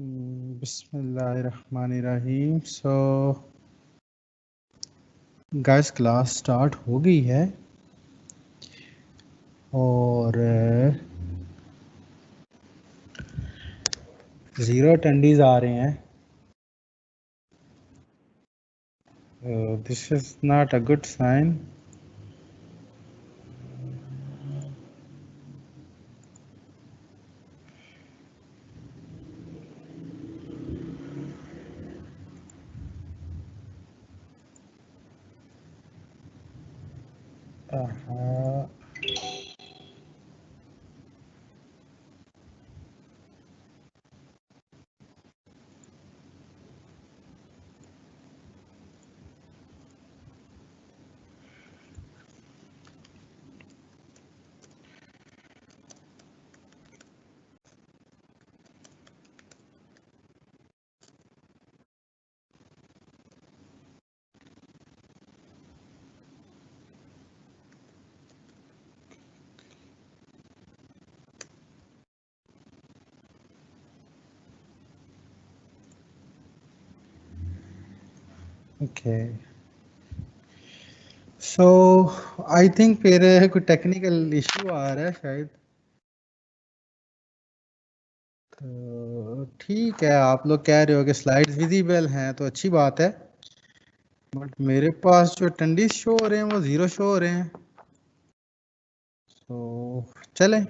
बिस्मिल्लाहिर्रहमानिर्रहीम। So guys, class start हो गई है और 0 अटेंडीज आ रहे हैं। This is not a good sign. Okay, so I think फिर कोई टेक्निकल इशू आ रहा है शायद। तो ठीक है, आप लोग कह रहे हो कि स्लाइड्स विजिबल हैं तो अच्छी बात है, बट मेरे पास जो अटेंडीज शो हो रहे हैं वो 0 शो हो रहे हैं। तो चलें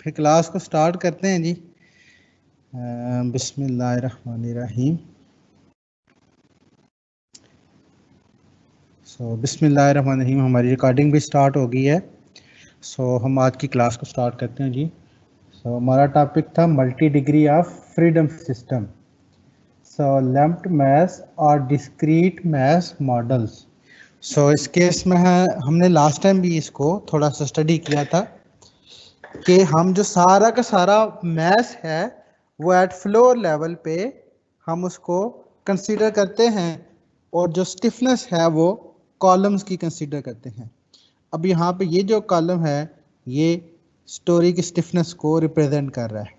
फिर क्लास को स्टार्ट करते हैं जी। बिस्मिल्लाहिर्रहमानिर्रहीम। बिस्मिल्लाहिर्रहमानिर्रहीम, हमारी रिकॉर्डिंग भी स्टार्ट हो गई है। हम आज की क्लास को स्टार्ट करते हैं जी। हमारा टॉपिक था multi degree of freedom system. Lumped maths और डिस्क्रीट मैथ्स मॉडल्स। इस केस में है, हमने लास्ट टाइम भी इसको थोड़ा सा स्टडी किया था कि हम जो सारा का सारा मैथ्स है वो एट फ्लोर लेवल पे हम उसको कंसीडर करते हैं, और जो स्टिफनेस है वो कॉलम्स की कंसीडर करते हैं। अब यहाँ पे ये जो कॉलम है ये स्टोरी की स्टिफनेस को रिप्रेजेंट कर रहा है,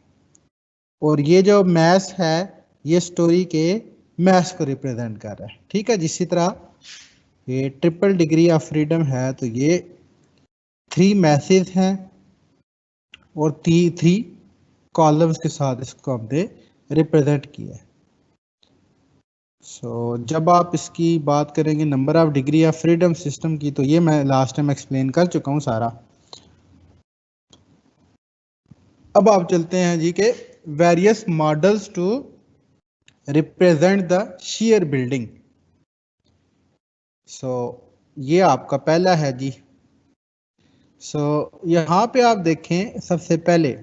और ये जो मैथ्स है ये स्टोरी के मैथ्स को रिप्रेजेंट कर रहा है। ठीक है, जिसी तरह ये ट्रिपल डिग्री ऑफ फ्रीडम है तो ये 3 मैसेज हैं और 3 कॉलम्स के साथ इसको हमने रिप्रेजेंट किया है। जब आप इसकी बात करेंगे number of degree of freedom system की, तो ये मैं लास्ट टाइम एक्सप्लेन कर चुका हूँ सारा। अब आप चलते हैं जी के various models to represent the shear building. ये आपका पहला है जी। यहाँ पे आप देखें, सबसे पहले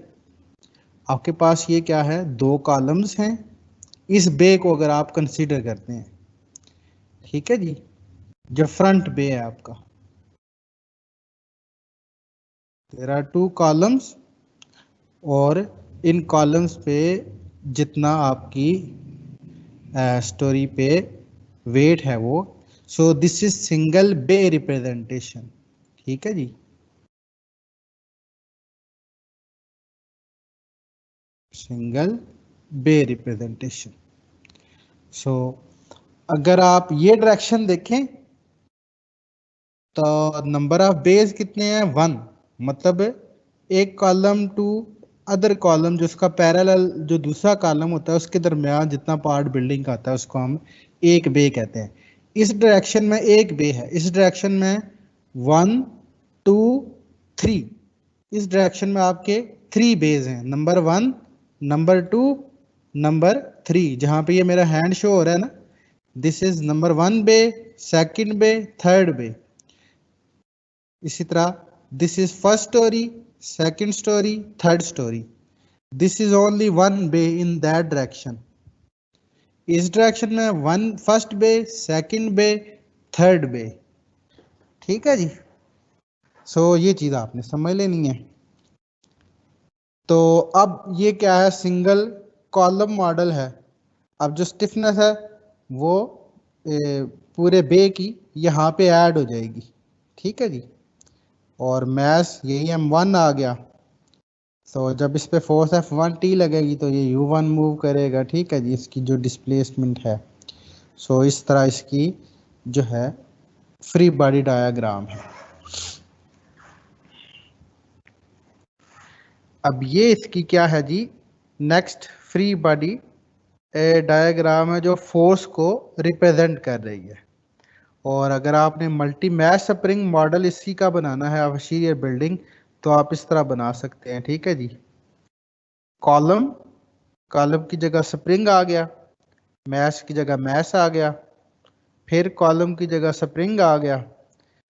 आपके पास ये क्या है, 2 कॉलम्स हैं। इस बे को अगर आप कंसीडर करते हैं, ठीक है जी, जो फ्रंट बे है आपका, देयर आर 2 कॉलम्स, और इन कॉलम्स पे जितना आपकी स्टोरी पे वेट है वो, this is single bay representation. ठीक है जी, सिंगल बे रिप्रेजेंटेशन। अगर आप ये डायरेक्शन देखें तो नंबर ऑफ बेज कितने हैं, 1। मतलब एक कॉलम टू अदर कॉलम, जो उसका पैरेलल जो दूसरा कॉलम होता है उसके दरमियान जितना पार्ट बिल्डिंग का आता है उसको हम एक बे कहते हैं। इस डायरेक्शन में एक बे है, इस डायरेक्शन में 1 2 3। इस डायरेक्शन में आपके 3 बेज हैं, नंबर 1, नंबर 2, नंबर 3। जहां पे ये मेरा हैंड शो हो रहा है ना, this is number 1 bay, second bay, third bay. इसी तरह this is first storey, second storey, third storey. This is only 1 bay in that direction. इस डायरेक्शन में 1 first bay, second bay, third bay. ठीक है जी। ये चीज आपने समझ लेनी है। तो अब ये क्या है, सिंगल कॉलम मॉडल है। अब जो स्टिफनेस है वो पूरे बे की यहाँ पे ऐड हो जाएगी। ठीक है जी, और मैस यही M1 आ गया। तो जब इस पे फोर्स F1T लगेगी तो ये U1 मूव करेगा, ठीक है जी, इसकी जो डिस्प्लेसमेंट है। सो इस तरह इसकी जो है फ्री बॉडी डायग्राम है। अब ये इसकी क्या है जी, नेक्स्ट फ्री बॉडी डायग्राम है जो फोर्स को रिप्रेजेंट कर रही है। और अगर आपने मल्टी मैश स्प्रिंग मॉडल इसी का बनाना है ऑफ बिल्डिंग, तो आप इस तरह बना सकते हैं, ठीक है जी। कॉलम, कॉलम की जगह स्प्रिंग आ गया, मैश की जगह मैश आ गया, फिर कॉलम की जगह स्प्रिंग आ गया,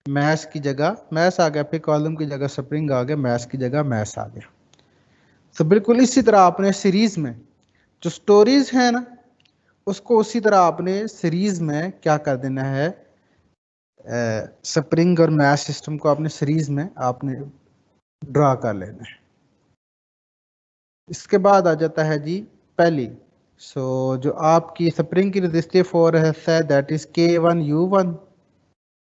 मैश की जगह मैश आ गया, फिर कॉलम की जगह स्प्रिंग आ गया, मैश की जगह मैश आ गया। तो बिल्कुल इसी तरह आपने सीरीज में जो स्टोरीज है ना, उसको उसी तरह आपने सीरीज में क्या कर देना है, स्प्रिंग और मैश सिस्टम को आपने सीरीज में आपने ड्रा कर लेना है। इसके बाद आ जाता है जी पहली, जो आपकी स्प्रिंग की रेजिस्टिव फोर्स है दैट इज K1U1,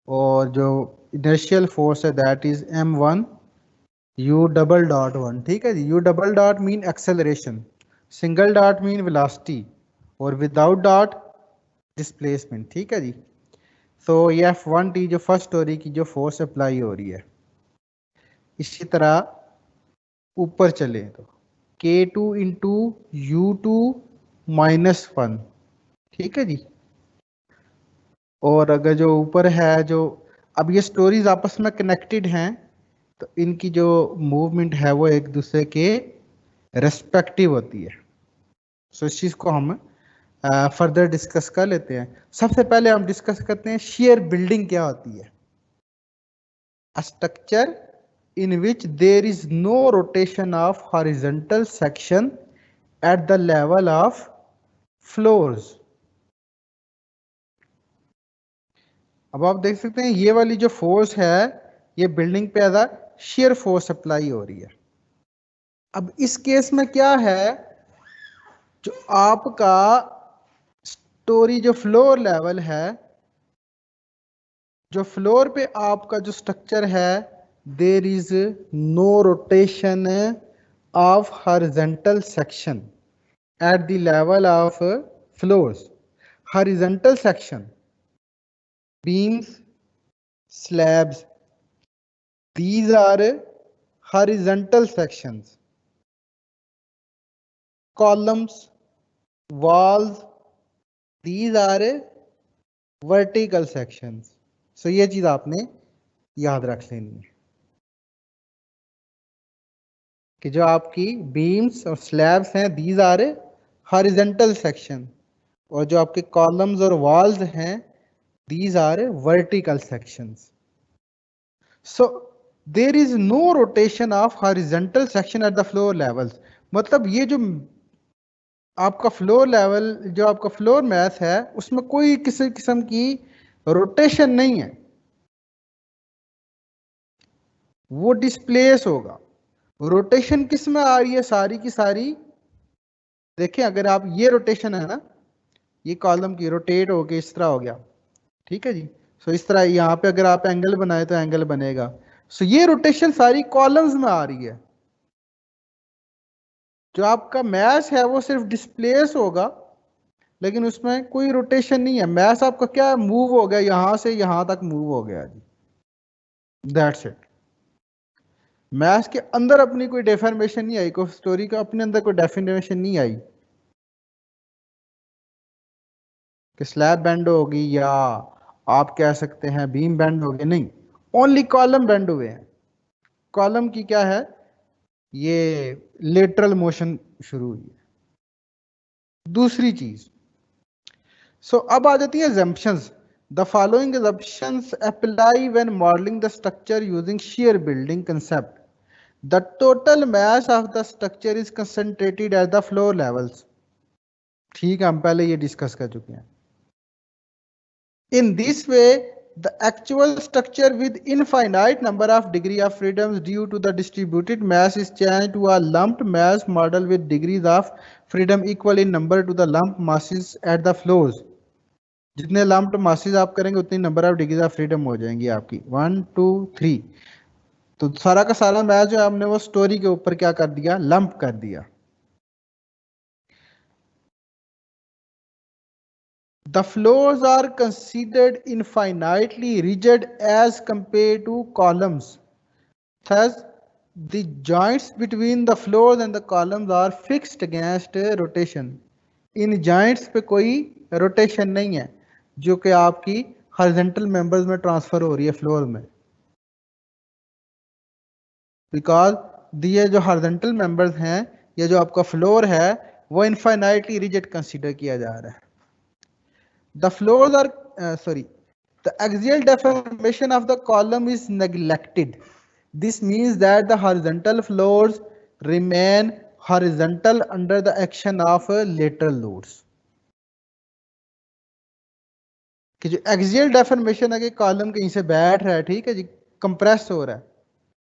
और जो इनर्शियल फोर्स है that is M1U double dot 1, ठीक है जी। U double dot mean acceleration, single dot mean velocity, और विदाउट डॉट डिस्प्लेसमेंट, ठीक है जी। तो ये F1T जो फर्स्ट स्टोरी की जो फोर्स अप्लाई हो रही है। इसी तरह ऊपर चले तो K2 × U2 - 1, ठीक है जी। और अगर जो ऊपर है जो, अब ये स्टोरीज आपस में कनेक्टेड हैं, तो इनकी जो मूवमेंट है वो एक दूसरे के रेस्पेक्टिव होती है। सो इस चीज़ को हम फर्दर डिस्कस कर लेते हैं। सबसे पहले हम डिस्कस करते हैं shear बिल्डिंग क्या होती है। A structure in which there is no rotation of horizontal section at the level of floors। अब आप देख सकते हैं ये वाली जो फोर्स है ये बिल्डिंग पे as a shear force apply हो रही है। अब इस केस में क्या है, जो आपका स्टोरी जो फ्लोर लेवल है, जो फ्लोर पे आपका जो स्ट्रक्चर है, there is no rotation of horizontal section at the level of floors. Horizontal section, beams, slabs, these are horizontal sections. Columns, walls, these are vertical sections. So ये चीज आपने याद रख लेनी है कि जो आपकी बीम्स और स्लैब्स हैं, these are horizontal section, और जो आपके कॉलम्स और वॉल्स हैं, these are vertical sections. So there is no rotation of horizontal section at the floor levels। मतलब ये जो आपका फ्लोर लेवल, जो आपका फ्लोर मैथ है, उसमें कोई किसी किस्म की रोटेशन नहीं है, वो डिस्प्लेस होगा। रोटेशन किस में आ रही है, सारी की सारी देखिए, अगर आप ये रोटेशन है ना, ये कॉलम की रोटेट हो गई, इस तरह हो गया, ठीक है जी। सो इस तरह यहाँ पे अगर आप एंगल बनाए तो एंगल बनेगा। सो ये रोटेशन सारी कॉलम्स में आ रही है। जो आपका मैश है वो सिर्फ डिस्प्लेस होगा, लेकिन उसमें कोई रोटेशन नहीं है। मैश आपका क्या मूव हो गया, यहां से यहां तक मूव हो गया जी, दैट्स इट। मैश के अंदर अपनी कोई डेफॉर्मेशन नहीं आई, कोई स्टोरी का अपने अंदर कोई डेफिनेशन नहीं आई कि स्लैब बेंड होगी या आप कह सकते हैं बीम बेंड हो गए, नहीं, ओनली कॉलम बेंड हुए हैं। कॉलम की क्या है, ये लेटरल मोशन शुरू हुई है। दूसरी चीज, अब आ जाती है assumptions। The following assumptions apply when modeling the structure using shear building concept। The total mass of the structure is concentrated at the floor levels। ठीक है, हम पहले ये डिस्कस कर चुके हैं। In this way, the actual structure with infinite number of degree of freedoms due to the distributed mass is changed to a lumped mass model with degrees of freedom equal in number to the lumped masses at the floors। जितने lumped masses आप करेंगे उतनी number of degrees of freedom हो जाएंगी आपकी, 1 2 3। तो सारा का सारा मैच जो है हमने वो स्टोरी के ऊपर क्या कर दिया, लंप कर दिया। The floors are considered infinitely rigid as compared to columns. Thus, the joints between the floors and the columns are fixed against rotation. In joints पे कोई rotation नहीं है जो कि आपकी horizontal members में transfer हो रही है floor में, because ये जो horizontal members हैं, ये जो आपका floor है वो infinitely rigid consider किया जा रहा है. The floors are the axial deformation of the column is neglected. This means that the horizontal floors remain horizontal under the action of lateral loads. कि जो एक्सियल डेफॉर्मेशन है कि कॉलम कहीं से बैठ रहा है, ठीक है जी, कंप्रेस हो रहा है,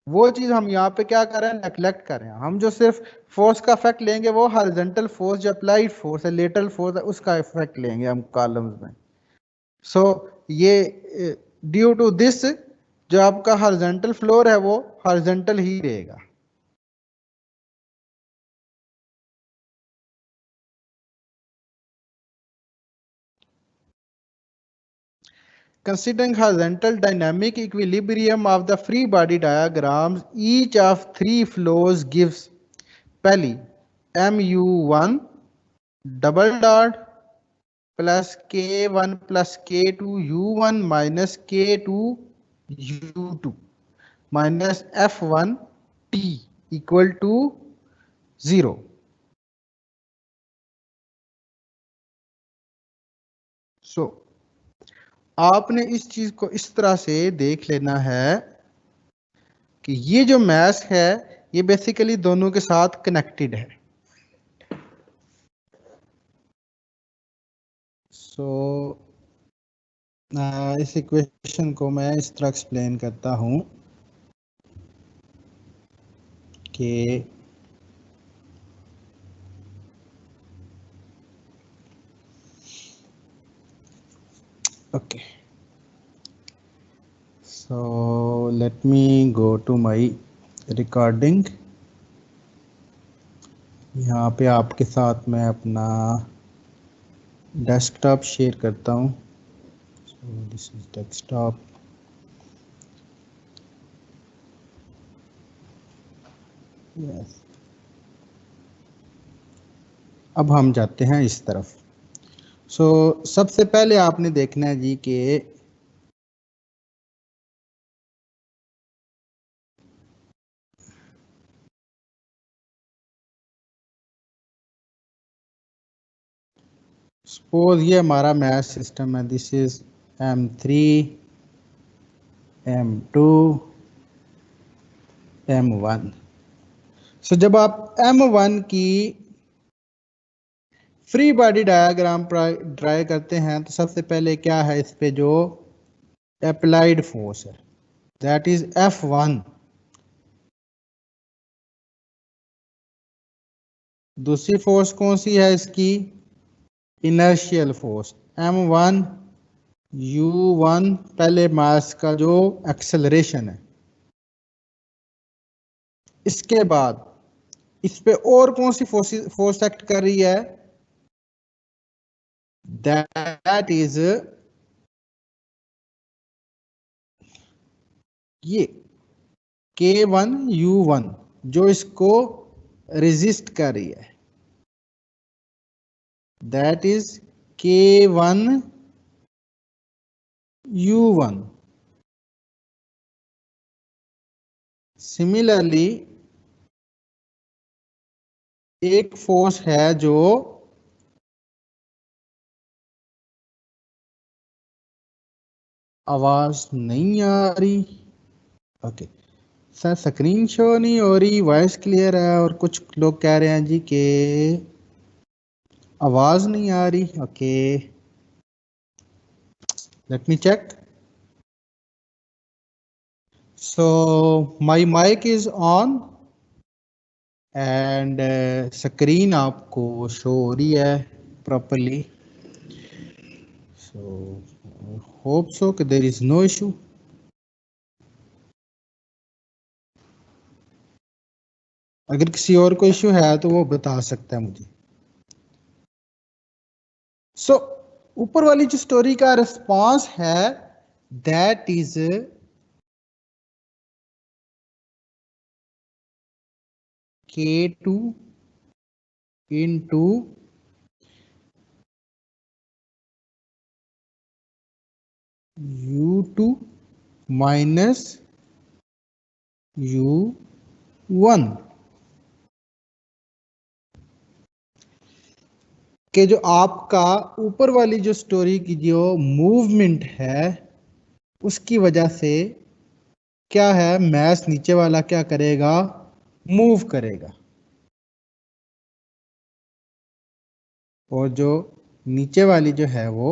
वो चीज हम यहाँ पे क्या कर रहे हैं, नेग्लेक्ट कर रहे हैं. हम जो सिर्फ फोर्स का इफेक्ट लेंगे वो हॉरिजॉन्टल फोर्स जो अप्लाइड फोर्स है, लेटरल फोर्स है, उसका इफेक्ट लेंगे हम कॉलम्स में. सो ये ड्यू टू दिस जो आपका हॉरिजॉन्टल फ्लोर है वो हॉरिजॉन्टल ही रहेगा. Considering horizontal dynamic equilibrium of the free body diagrams, each of three flows gives पहली mu1 double dot plus k1 plus k2 u1 minus k2 u2 minus f1 t equal to 0. So आपने इस चीज को इस तरह से देख लेना है कि ये जो मैथ है ये बेसिकली दोनों के साथ कनेक्टेड है. सो इस इक्वेशन को मैं इस तरह एक्सप्लेन करता हूं कि okay, so let me go to my recording. यहाँ पे आपके साथ मैं अपना डेस्कटॉप शेयर करता हूँ. so this is desktop. yes. अब हम जाते हैं इस तरफ. सबसे पहले आपने देखना है जी कि सपोज ये हमारा मैथ सिस्टम है. This is M3 M2 M1. जब आप M1 की फ्री बॉडी डायग्राम ड्राई करते हैं तो सबसे पहले क्या है इस पे जो अप्लाइड फोर्स है दैट इज F1. दूसरी फोर्स कौन सी है इसकी, इनर्शियल फोर्स M1 U1, पहले मास का जो एक्सेलरेशन है. इसके बाद इस पे और कौन सी फोर्स एक्ट कर रही है, दैट इज ये K1 U1 जो इसको रेजिस्ट कर रही है, that is K1 U1. Similarly एक फोर्स है जो आवाज नहीं आ रही. ओके सर, स्क्रीन शो नहीं हो रही, वॉइस क्लियर है, और कुछ लोग कह रहे हैं जी कि आवाज नहीं आ रही. Okay let me check. So my mic is on and screen आपको शो हो रही है प्रॉपरली. सो होप सो कि देयर इज नो इशू. अगर किसी और को इश्यू है तो वो बता सकता है मुझे। सो ऊपर वाली जो स्टोरी का रिस्पॉन्स है that is K2 into U2 minus U1 के जो आपका ऊपर वाली जो स्टोरी की जो मूवमेंट है उसकी वजह से क्या है, मैथ नीचे वाला क्या करेगा, मूव करेगा। और जो नीचे वाली जो है वो,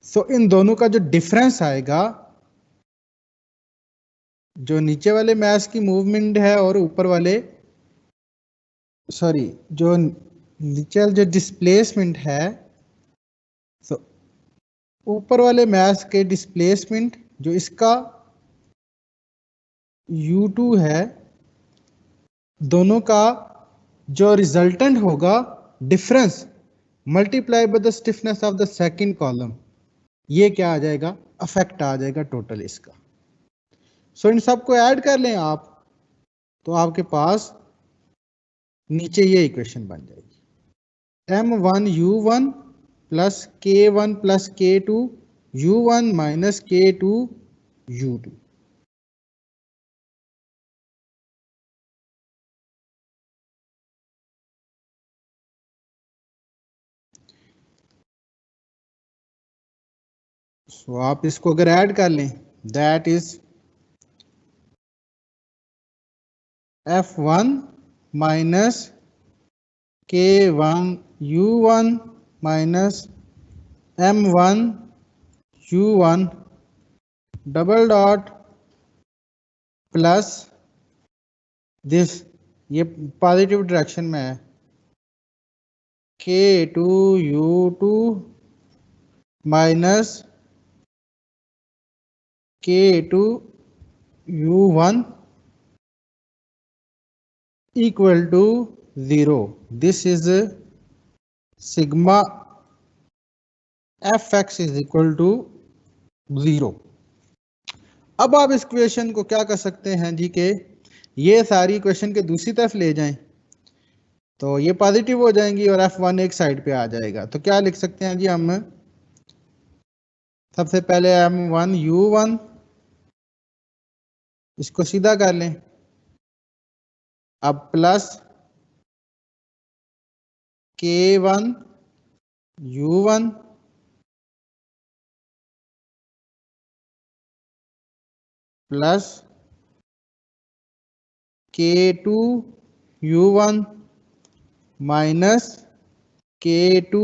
सो इन दोनों का जो डिफरेंस आएगा, जो नीचे वाले मैथ की मूवमेंट है और ऊपर वाले, सॉरी, जो नीचे जो डिस्प्लेसमेंट है, सो ऊपर वाले मैथ के डिस्प्लेसमेंट जो इसका U2 है, दोनों का जो रिजल्टेंट होगा difference multiply by the stiffness of the second column, ये क्या आ जाएगा, अफेक्ट आ जाएगा टोटल इसका। सो इन सबको ऐड कर लें आप, तो आपके पास नीचे ये इक्वेशन बन जाएगी M1U1 plus K1 plus K2 U1 minus K2 U2। सो आप इसको अगर ऐड कर लें that is F1 minus K1 U1 minus M1 U1 double dot plus this, ये पॉजिटिव डायरेक्शन में है, K2 U2 minus K2 U1 equal to 0। This is sigma fx is equal to 0। अब आप इस क्वेश्चन को क्या कर सकते हैं जी के ये सारी क्वेश्चन के दूसरी तरफ ले जाएं, तो ये पॉजिटिव हो जाएंगी और F1 एक साइड पे आ जाएगा। तो क्या लिख सकते हैं जी हम, सबसे पहले M1 U1, इसको सीधा कर लें, अब plus K1 U1 plus K2 U1 minus K2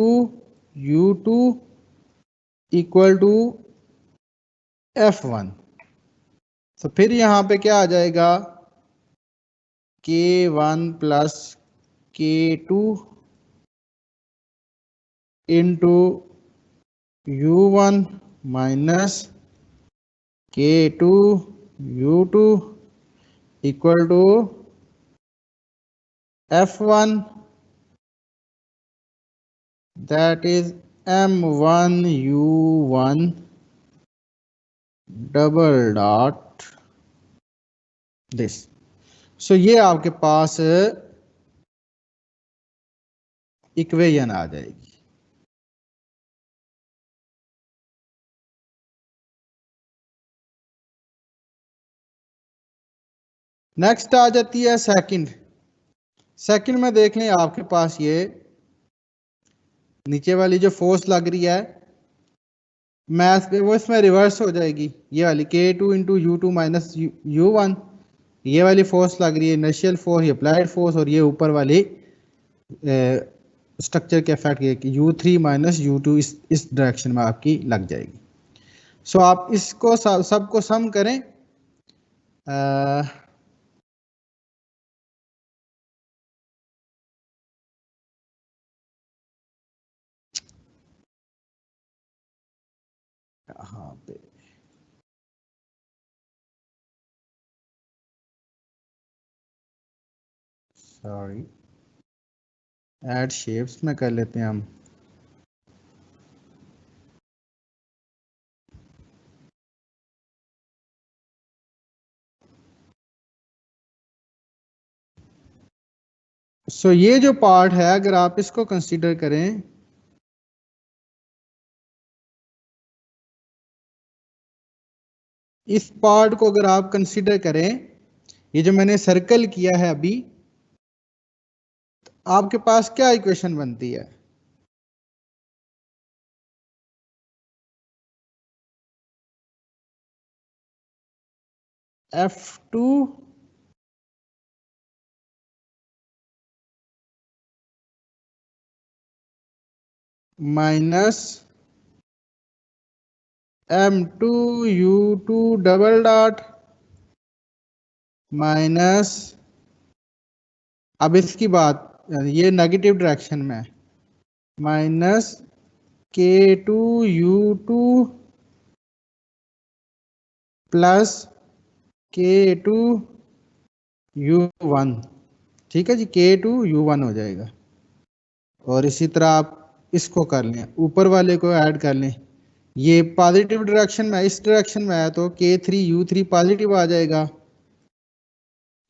U2 equal to F1। तो फिर यहां पे क्या आ जाएगा, K1 plus K2 into U1 minus K2 U2 equal to F1 that is M1 U1 double dot this. So ये आपके पास equation आ जाएगी। नेक्स्ट आ जाती है सेकंड। सेकंड में देख लें आपके पास ये नीचे वाली जो फोर्स लग रही है मैथ पे वो इसमें रिवर्स हो जाएगी, ये वाली K2 into U2 minus U1, ये वाली फोर्स लग रही है इनर्शियल फोर्स, ये अप्लाइड फोर्स, और ये ऊपर वाली स्ट्रक्चर के इफेक्ट ये कि U3 माइनस U2 इस डायरेक्शन में आपकी लग जाएगी। सो आप इसको सबको सम करें, यहाँ पे सॉरी, ऐड शेप्स में कर लेते हैं हम। सो ये जो पार्ट है अगर आप इसको कंसीडर करें, इस पार्ट को अगर आप कंसीडर करें, ये जो मैंने सर्कल किया है अभी, आपके पास क्या इक्वेशन बनती है? F2 minus M2U2 double dot minus, अब इसकी बात, ये नेगेटिव डायरेक्शन में है, माइनस K2U2 प्लस K2U1। ठीक है जी, K2U1 हो जाएगा। और इसी तरह आप इसको कर लें, ऊपर वाले को ऐड कर लें, ये पॉजिटिव डायरेक्शन में, इस डायरेक्शन में है तो K3U3 पॉजिटिव आ जाएगा,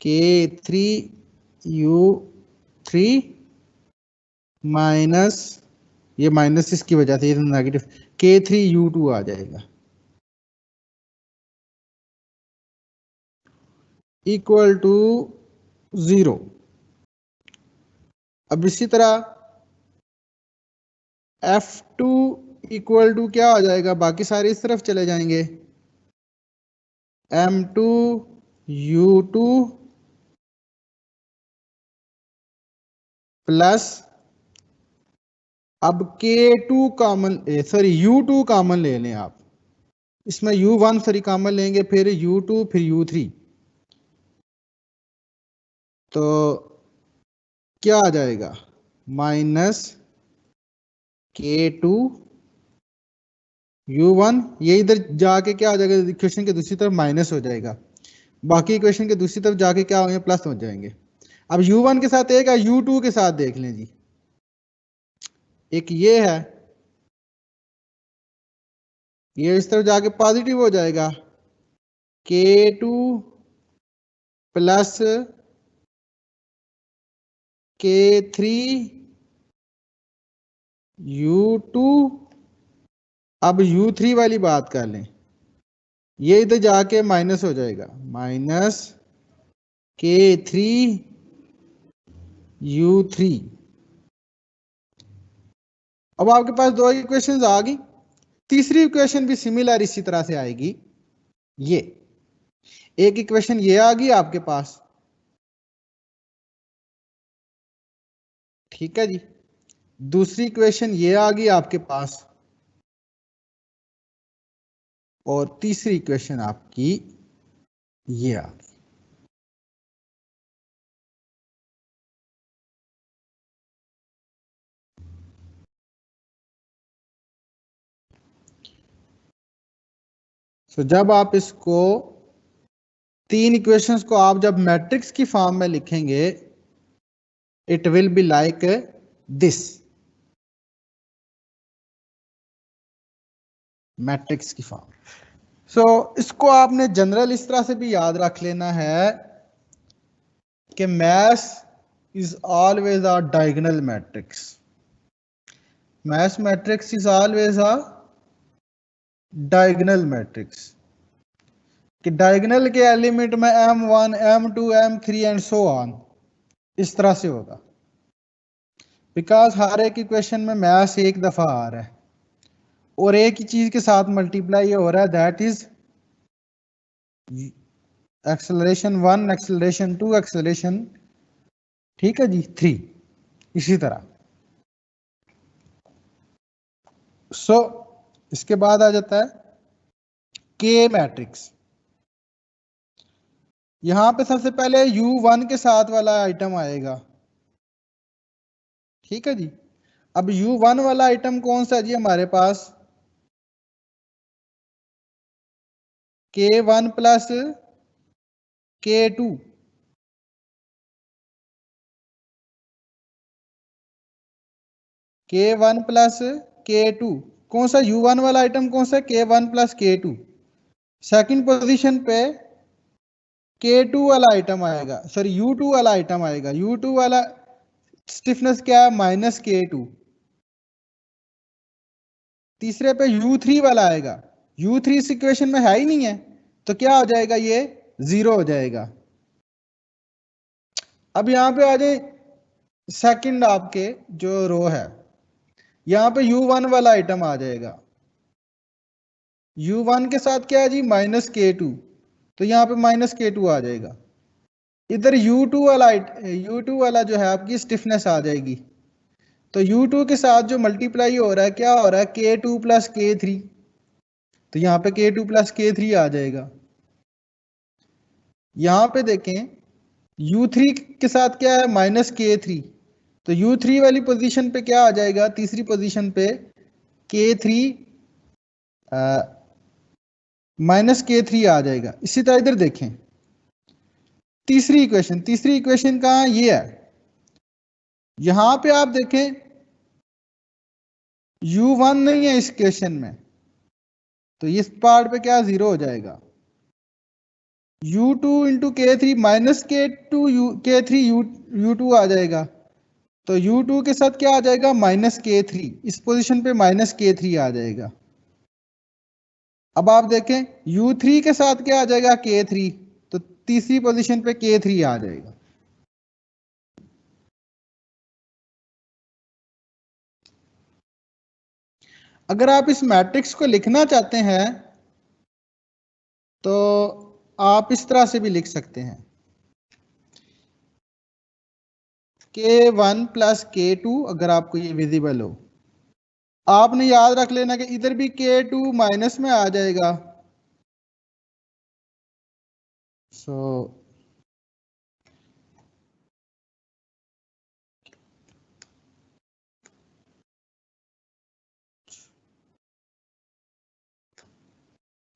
K3U3 माइनस, ये माइनस इसकी वजह से ये नेगेटिव, K3U2 आ जाएगा इक्वल टू 0। अब इसी तरह F2 इक्वल टू क्या हो जाएगा, बाकी सारे इस तरफ चले जाएंगे, M2U2 प्लस, अब K2 common, sorry U2 common ले लें आप, इसमें U1 सॉरी कॉमन लेंगे, फिर U2 फिर U3, तो क्या आ जाएगा, माइनस K2U1, ये इधर जाके क्या आ जाएगा, इक्वेशन के दूसरी तरफ माइनस हो जाएगा, बाकी इक्वेशन के दूसरी तरफ जाके क्या होंगे, प्लस हो जाएंगे। अब U1 के साथ एक है, U2 के साथ देख लें जी, एक ये है, ये इस तरफ जाके पॉजिटिव हो जाएगा, K2 प्लस K3U2। अब U3 वाली बात कर लें, ये इधर जाके माइनस हो जाएगा, माइनस K3U3। अब आपके पास दो इक्वेशंस आ गई, तीसरी इक्वेशन भी सिमिलर इसी तरह से आएगी, ये एक इक्वेशन ये आ गई आपके पास, ठीक है जी, दूसरी इक्वेशन ये आ गई आपके पास, और तीसरी इक्वेशन आपकी ये आ गई। तो जब आप इसको, तीन इक्वेशंस को आप जब मैट्रिक्स की फॉर्म में लिखेंगे, it will be like this, matrix की फॉर्म। सो इसको आपने जनरल इस तरह से भी याद रख लेना है कि math is always a diagonal matrix, math matrix is always a diagonal matrix, कि डायगोनल के एलिमेंट में M1 M2 M3 and so on, इस तरह से होगा, बिकॉज हर एक इक्वेशन में मैथ एक दफा आ रहा है और एक ही चीज के साथ मल्टीप्लाई हो रहा है, that is acceleration 1 acceleration 2 acceleration, ठीक है जी, 3, इसी तरह। सो इसके बाद आ जाता है के मैट्रिक्स, यहां पे सबसे पहले U1 के साथ वाला आइटम आएगा, ठीक है जी। अब U1 वाला आइटम कौन सा है जी हमारे पास, K1 plus K2, K1 plus K2, कौन सा U1 वाला आइटम कौन सा है? K1 plus K2। Second position पे K2 वाला आइटम आएगा, सॉरी U2 वाला आइटम आएगा। U2 वाला स्टिफनेस क्या है? -K2। तीसरे पे U3 वाला आएगा। U3 इस इक्वेशन में है ही नहीं है, तो क्या हो जाएगा? ये 0 हो जाएगा। अब यहां पे आ जाए सेकंड आपके जो रो है, यहां पे U1 वाला आइटम आ जाएगा। U1 के साथ क्या है जी? -K2, तो यहां पे -K2 आ जाएगा। इधर U2 वाला जो है आपकी स्टिफनेस आ जाएगी। तो U2 के साथ जो मल्टीप्लाई हो रहा है, क्या हो रहा है? K2 प्लस K3, तो यहाँ पे K2 प्लस K3 आ जाएगा। यहाँ पे देखें U3 के साथ क्या है? -K3, तो U3 वाली पोजीशन पे क्या आ जाएगा? तीसरी पोजीशन पे K3 -K3 आ जाएगा। इसी तरह इधर देखें तीसरी इक्वेशन कहाँ? ये है। यहां पे आप देखें U1 नहीं है इस इक्वेशन में, तो इस पार्ट पे क्या 0 हो जाएगा। U2 into K3 -K2 K3 U2 आ जाएगा। तो U2 के साथ क्या आ जाएगा? -K3, इस पोजीशन पे -K3 आ जाएगा। अब आप देखें U3 के साथ क्या आ जाएगा? K3, तो तीसरी पोजीशन पे K3 आ जाएगा। अगर आप इस मैट्रिक्स को लिखना चाहते हैं तो आप इस तरह से भी लिख सकते हैं, K1 प्लस K2, अगर आपको ये विजिबल हो। आपने याद रख लेना कि इधर भी K2 माइनस में आ जाएगा। सो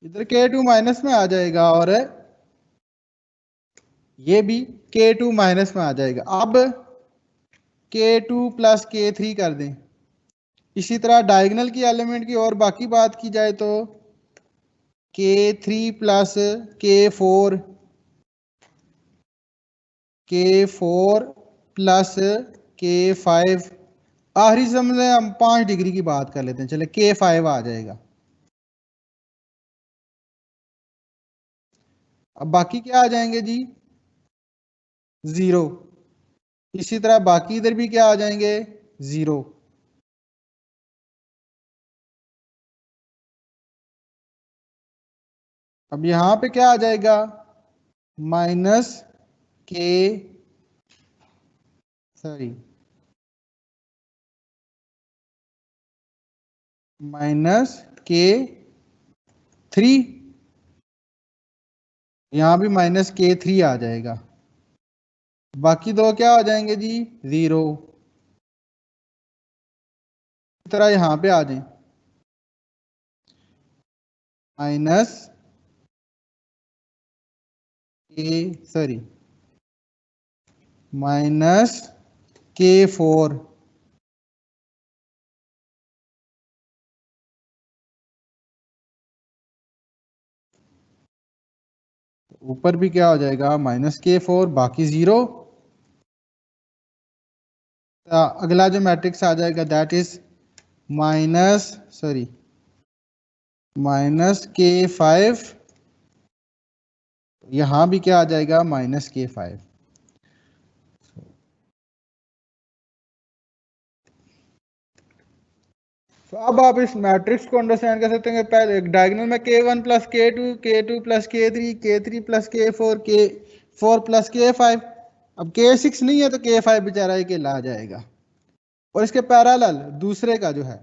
इधर K2 माइनस में आ जाएगा और ये भी K2 माइनस में आ जाएगा। अब K2 प्लस K3 कर दें। इसी तरह डायगोनल की एलिमेंट की और बाकी बात की जाए तो K3 plus K4, K4 plus K5, आखिरी समझे हम 5 डिग्री की बात कर लेते हैं, चले K5 आ जाएगा। अब बाकी क्या आ जाएंगे जी? 0। इसी तरह बाकी इधर भी क्या आ जाएंगे? 0। अब यहां पे क्या आ जाएगा? माइनस के सॉरी -K3, यहां भी -K3 आ जाएगा। बाकी दो क्या आ जाएंगे जी? 0। इस तरह यहां पे आ जाए माइनस के सॉरी -K4, ऊपर भी क्या हो जाएगा? -K4, बाकी 0। अगला जो मैट्रिक्स आ जाएगा that is minus sorry -K5, यहां भी क्या आ जाएगा? -K5। तो अब आप इस मैट्रिक्स को अंडरस्टैंड कर सकते हैं कि पहले डायगोनल में K1 plus K2, K2 plus K3, K3 plus K4, K4 plus K5। अब K6 नहीं है तो K5 बेचारा अकेला आ जाएगा। और इसके पैरेलल दूसरे का जो है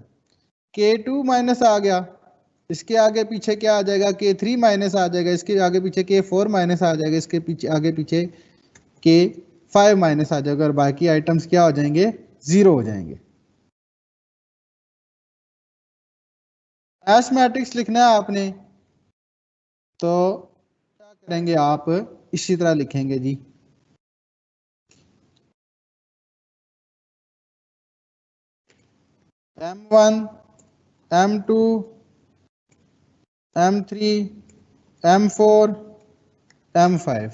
K2 माइनस आ गया, इसके आगे पीछे क्या आ जाएगा? K3 माइनस आ जाएगा, इसके आगे पीछे K4 माइनस आ जाएगा, इसके पीछे आगे पीछे K5 माइनस आ जाएगा, और बाकी आइटम्स क्या हो जाएंगे? 0 हो जाएंगे। एस मैट्रिक्स लिखना है आपने तो क्या करेंगे आप? इसी तरह लिखेंगे जी। M1, M2, M3, M4, M5।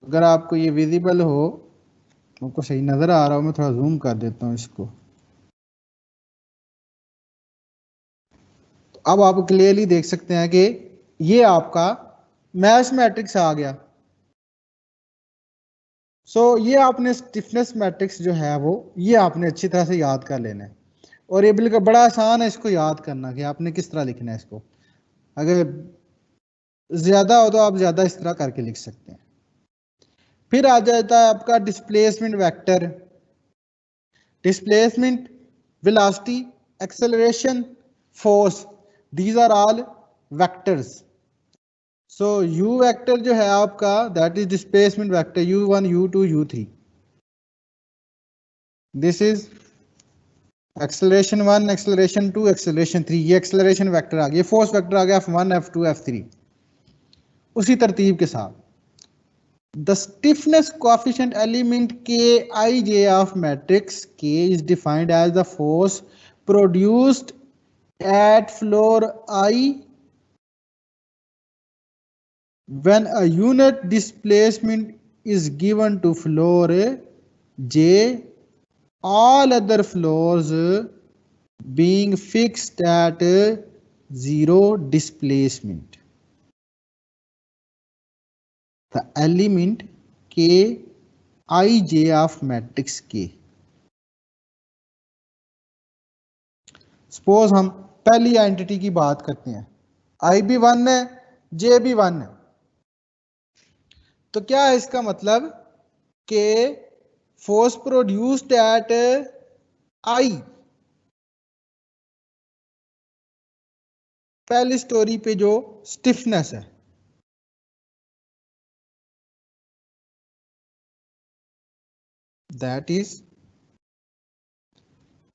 अगर आपको ये विजिबल हो, आपको सही नजर आ रहा हो, मैं थोड़ा जूम कर देता हूँ इसको। तो अब आप क्लियरली देख सकते हैं कि ये आपका मैश मैट्रिक्स आ गया। ये आपने स्टिफनेस मैट्रिक्स जो है वो ये आपने अच्छी तरह से याद कर लेना है। और ये बिल्कुल बड़ा आसान है इसको याद करना कि आपने किस तरह लिखना है इसको। अगर ज्यादा हो तो आप ज्यादा इस तरह करके लिख सकते हैं। फिर आ जाता है आपका displacement vector. Displacement, velocity, acceleration, force, these are all vectors. U vector जो है आपका that is displacement vector, u1, u2, u3। This is acceleration 1, acceleration 2, acceleration 3। ये एक्सेलरेशन वेक्टर आ गया, फोर्स वेक्टर आ गया f1, f2, f3 उसी तरतीब के साथ। The stiffness coefficient element Kij of matrix K is defined as the force produced at floor I when a unit displacement is given to floor J, all other floors being fixed at zero displacement. The element Kij of matrix K. Suppose हम पहली identity की बात करते हैं, आई भी 1 है, जे भी 1 है। तो क्या है इसका मतलब कि फोर्स प्रोड्यूस्ड एट आई, पहली स्टोरी पे जो स्टिफनेस है, दैट इज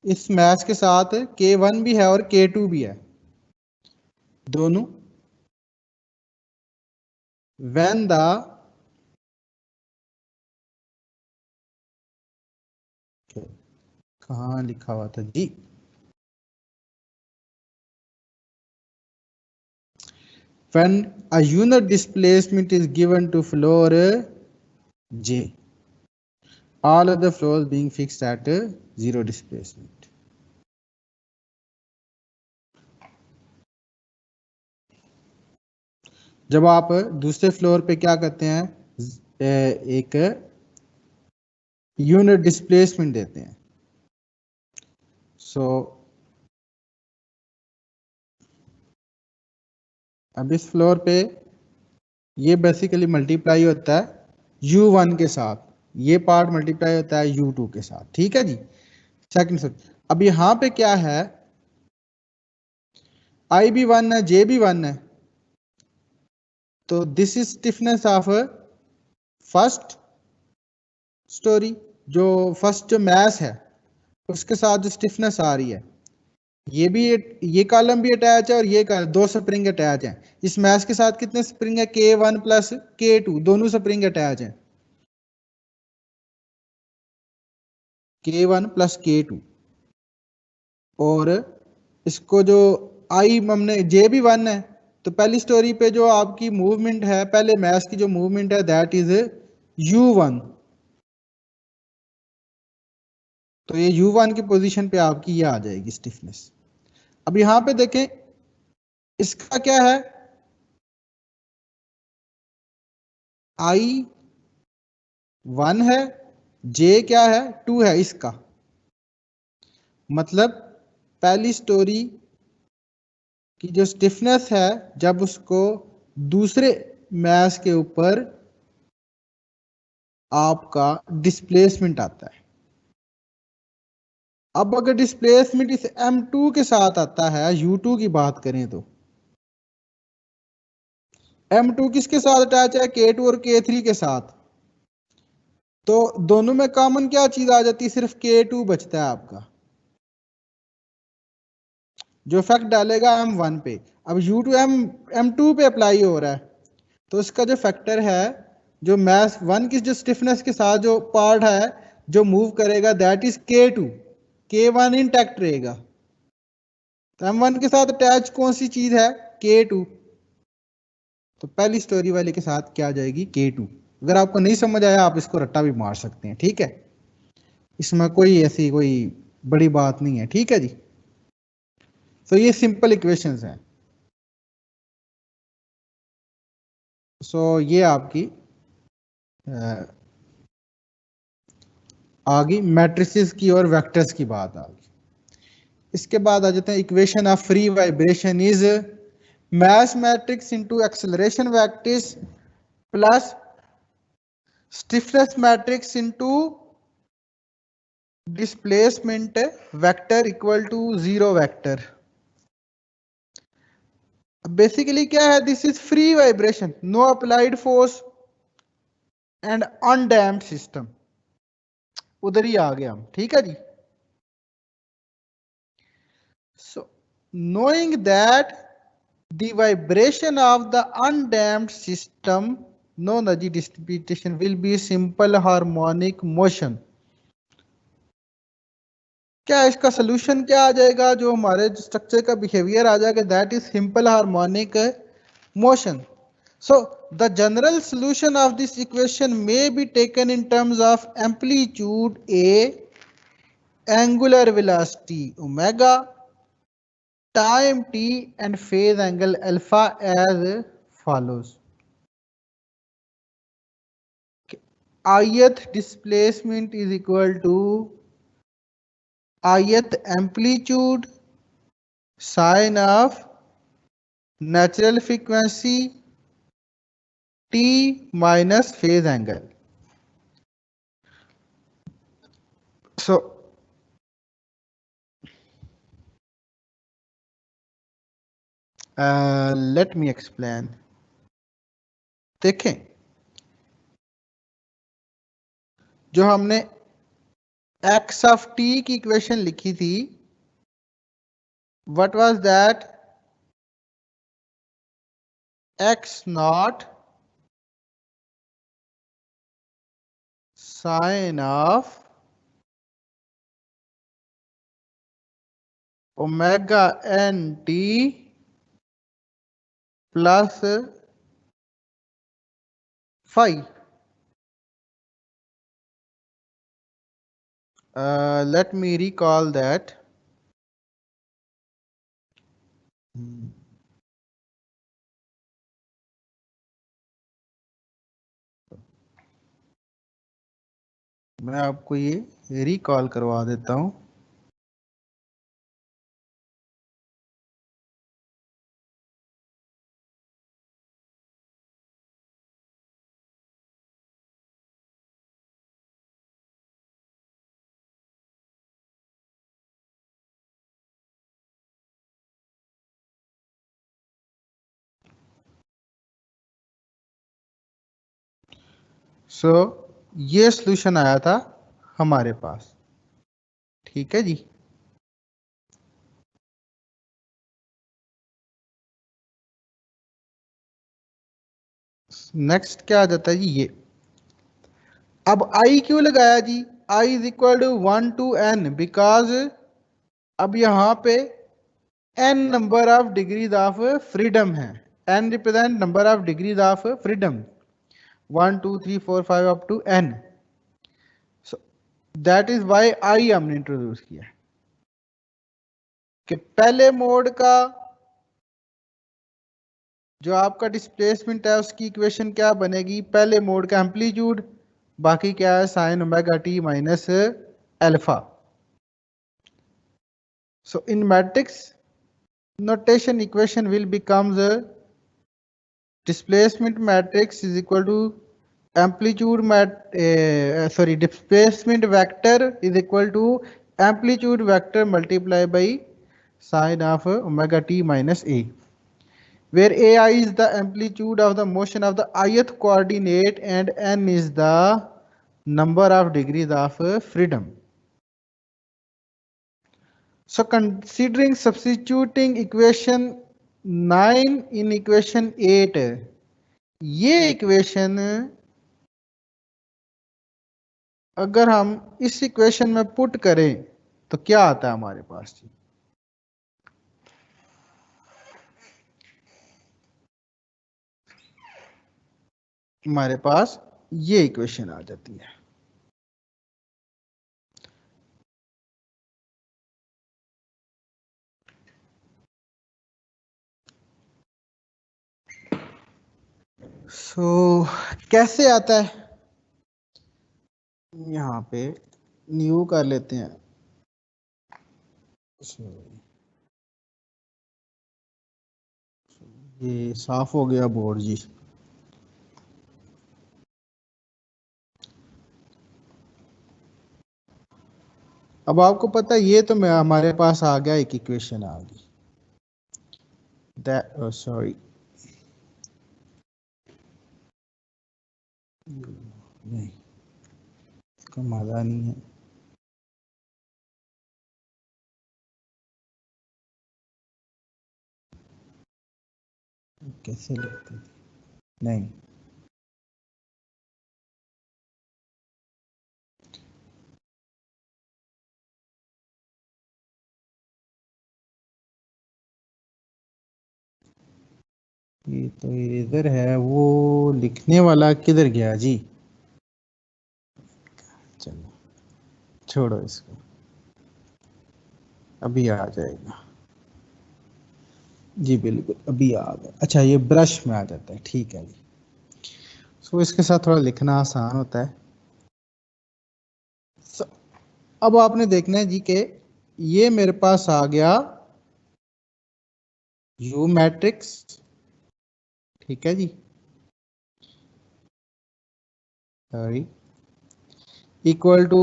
इस मैच के साथ K1 भी है और K2 भी है दोनों। व्हेन द कहाँ लिखा हुआ था जी, when a unit displacement is given to floor J, all other floors being fixed at zero displacement. जब आप दूसरे फ्लोर पे क्या करते हैं, एक यूनिट डिस्प्लेसमेंट देते हैं। अब इस फ्लोर पे ये बेसिकली मल्टीप्लाई होता है U1 के साथ, ये पार्ट मल्टीप्लाई होता है U2 के साथ, ठीक है जी। सेकंड अब यहां पे क्या है, I भी 1 है, J भी 1 है, तो this is stiffness of first story. जो फर्स्ट जो मैस है उसके साथ जो स्टिफनेस आ रही है, ये कॉलम भी अटैच है और ये दो स्प्रिंग अटैच हैं। इस मैस के साथ कितने स्प्रिंग है, K1 प्लस K2, दोनों स्प्रिंग अटैच हैं, K1 प्लस K2। और इसको जो आई हमने J भी 1 है, तो पहली स्टोरी पे जो आपकी मूवमेंट है, पहले मैस की जो मूवमेंट है दैट इज U1। तो ये U1 की पोजीशन पे आपकी ये आ जाएगी स्टिफनेस। अब यहां पे देखें इसका क्या है, I 1 है, J क्या है, 2 है इसका। मतलब पहली स्टोरी की जो स्टिफनेस है जब उसको दूसरे मैस के ऊपर आपका डिस्प्लेसमेंट आता है। अब अगर डिस्प्लेसमेंट इस M2 के साथ आता है, U2 की बात करें तो M2 किसके साथ अटैच है, K2 और K3 के साथ। तो दोनों में कॉमन क्या चीज आ जाती है, सिर्फ K2 बचता है आपका, जो इफेक्ट डालेगा M1 पे। अब U2 M2 पे अप्लाई हो रहा है, तो इसका जो फैक्टर है, जो मैस 1 की जो स्टिफनेस के साथ जो पार्ट है जो मूव करेगा that is K2। K1 intact रहेगा, तो M1 के साथ अटैच कौन सी चीज है, K2, तो पहली स्टोरी वाले के साथ क्या आ जाएगी, K2। अगर आपको नहीं समझ आया आप इसको रट्टा भी मार सकते हैं, ठीक है, इसमें कोई ऐसी कोई बड़ी बात नहीं है, ठीक है जी। तो ये सिंपल इक्वेशंस हैं। सो ये आपकी आ गई मैट्रिसेस की और वेक्टर्स की बात आ गई। इसके बाद आ जाते हैं equation of free vibration is mass matrix into acceleration vectors plus stiffness matrix into displacement vector equal to zero vector। Basically क्या है, this is free vibration, no applied force and undamped system, उधर ही आ गए हम, ठीक है जी। So knowing that the vibration of the undamped system no energy distribution will be simple harmonic motion। क्या इसका सोल्यूशन क्या आ जाएगा, जो हमारे स्ट्रक्चर का बिहेवियर आ जाएगा, that is simple harmonic motion. So the general solution of this equation may be taken in terms of amplitude A, angular velocity omega, time t and phase angle alpha as follows। ith displacement is equal to ith amplitude sine of natural frequency t minus phase angle। So let me explain। देखें, जो हमने x of t की equation लिखी थी, what was that, x naught sine of omega n t plus phi। let me recall that। मैं आपको ये recall करवा देता हूं। सो ये सॉल्यूशन आया था हमारे पास, ठीक है जी। नेक्स्ट क्या आ जाता है जी, ये अब आई क्यों लगाया जी, i is equal to 1 to n, because अब यहां पे n number of degrees of freedom है, n represent number of degrees of freedom, 1 2 3 4 5 up to n। So that is why i हमने इंट्रोड्यूस किया कि पहले मोड का जो आपका डिस्प्लेसमेंट है उसकी इक्वेशन क्या बनेगी, पहले मोड का एम्पलीट्यूड, बाकी क्या है sign omega T minus alpha. So in matrix notation equation will becomes a displacement matrix is equal to amplitude displacement vector is equal to amplitude vector multiplied by sine of omega t minus a, where ai is the amplitude of the motion of the ith coordinate and n is the number of degrees of freedom। So considering substituting equation 9 in equation 8, ये equation अगर हम इस equation में put करें तो क्या आता है हमारे पास जी? हमारे पास ये इक्वेशन आ जाती है। कैसे आता है, यहाँ पे न्यू कर लेते हैं। ये साफ हो गया बोर्ड जी। अब आपको पता है ये तो मैं हमारे पास आ गया, एक इक्वेशन आ गई। सॉरी, नहीं, इसका मजा नहीं है। कैसे लिखते थे? नहीं, ये तो इधर है, वो लिखने वाला किधर गया जी? चलो छोड़ो इसको, अभी आ जाएगा जी। बिल्कुल अभी आ गया। अच्छा, ये ब्रश में आ जाता है, ठीक है जी। इसके साथ थोड़ा लिखना आसान होता है। अब आपने देखना है जी के ये मेरे पास आ गया यू मैट्रिक्स, ठीक है जी, sorry, equal to,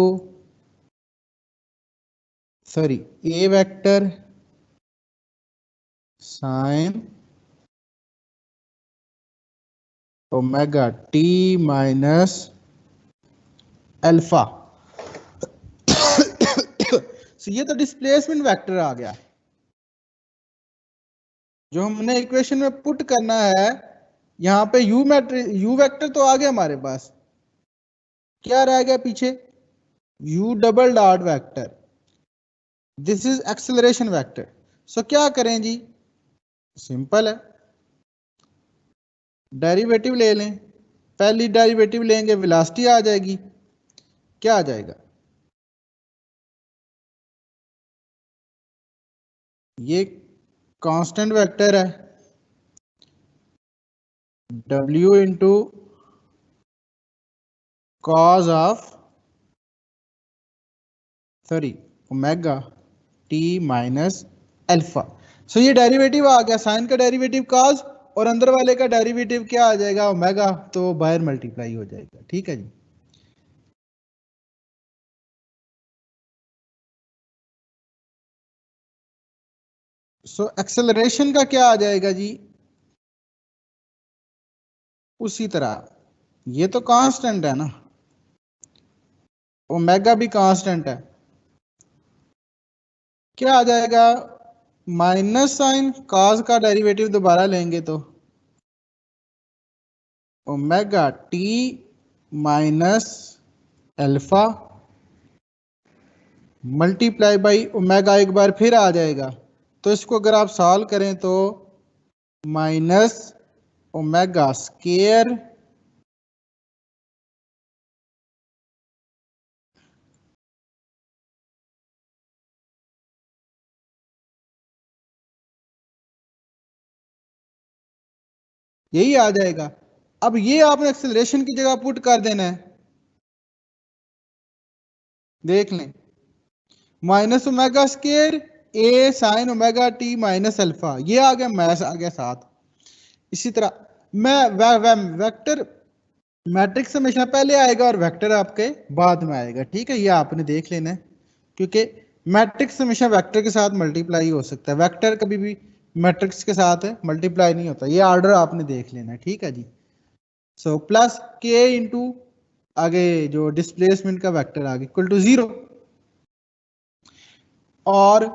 sorry, a vector sine omega T minus alpha. ये तो डिस्प्लेसमेंट वेक्टर आ गया जो हमने इक्वेशन में पुट करना है। यहां पे यू मैट्रिक्स, यू वेक्टर तो आ गया हमारे पास, क्या रह गया पीछे? U double dot vector, this is acceleration vector. क्या करें जी? सिंपल है, डेरिवेटिव ले लें। पहली डेरिवेटिव लेंगे, वेलोसिटी आ जाएगी। क्या आ जाएगा? ये कांस्टेंट वेक्टर है, W into cos of, sorry, omega T minus alpha. ये डेरिवेटिव आ गया, साइन का डेरिवेटिव कॉज, और अंदर वाले का डेरिवेटिव क्या आ जाएगा? ओमेगा, तो बाहर मल्टीप्लाई हो जाएगा, ठीक है जी। एक्सेलरेशन का क्या आ जाएगा जी? उसी तरह, ये तो कांस्टेंट है ना, ओमेगा भी कांस्टेंट है, क्या आ जाएगा? माइनस साइन कॉस का डेरिवेटिव दोबारा लेंगे तो omega T minus alpha multiply by omega, एक बार फिर आ जाएगा। तो इसको अगर आप सॉल्व करें तो माइनस ओमेगा स्केयर यही आ जाएगा। अब ये आपने एक्सेलरेशन की जगह पुट कर देना है, देख लें, minus omega square a sine omega T minus alpha, ये आ गया, मैथ आ गया साथ। इसी तरह मैं वेक्टर मैट्रिक्स हमेशा पहले आएगा और वेक्टर आपके बाद में आएगा, ठीक है, ये आपने देख लेना है, क्योंकि मैट्रिक्स हमेशा वेक्टर के साथ मल्टीप्लाई हो सकता है, वेक्टर कभी भी मैट्रिक्स के साथ मल्टीप्लाई नहीं होता। ये ऑर्डर आपने देख लेना है, ठीक है जी। प्लस के इंटू आगे जो डिस्प्लेसमेंट का वेक्टर आगे इक्वल टू 0, और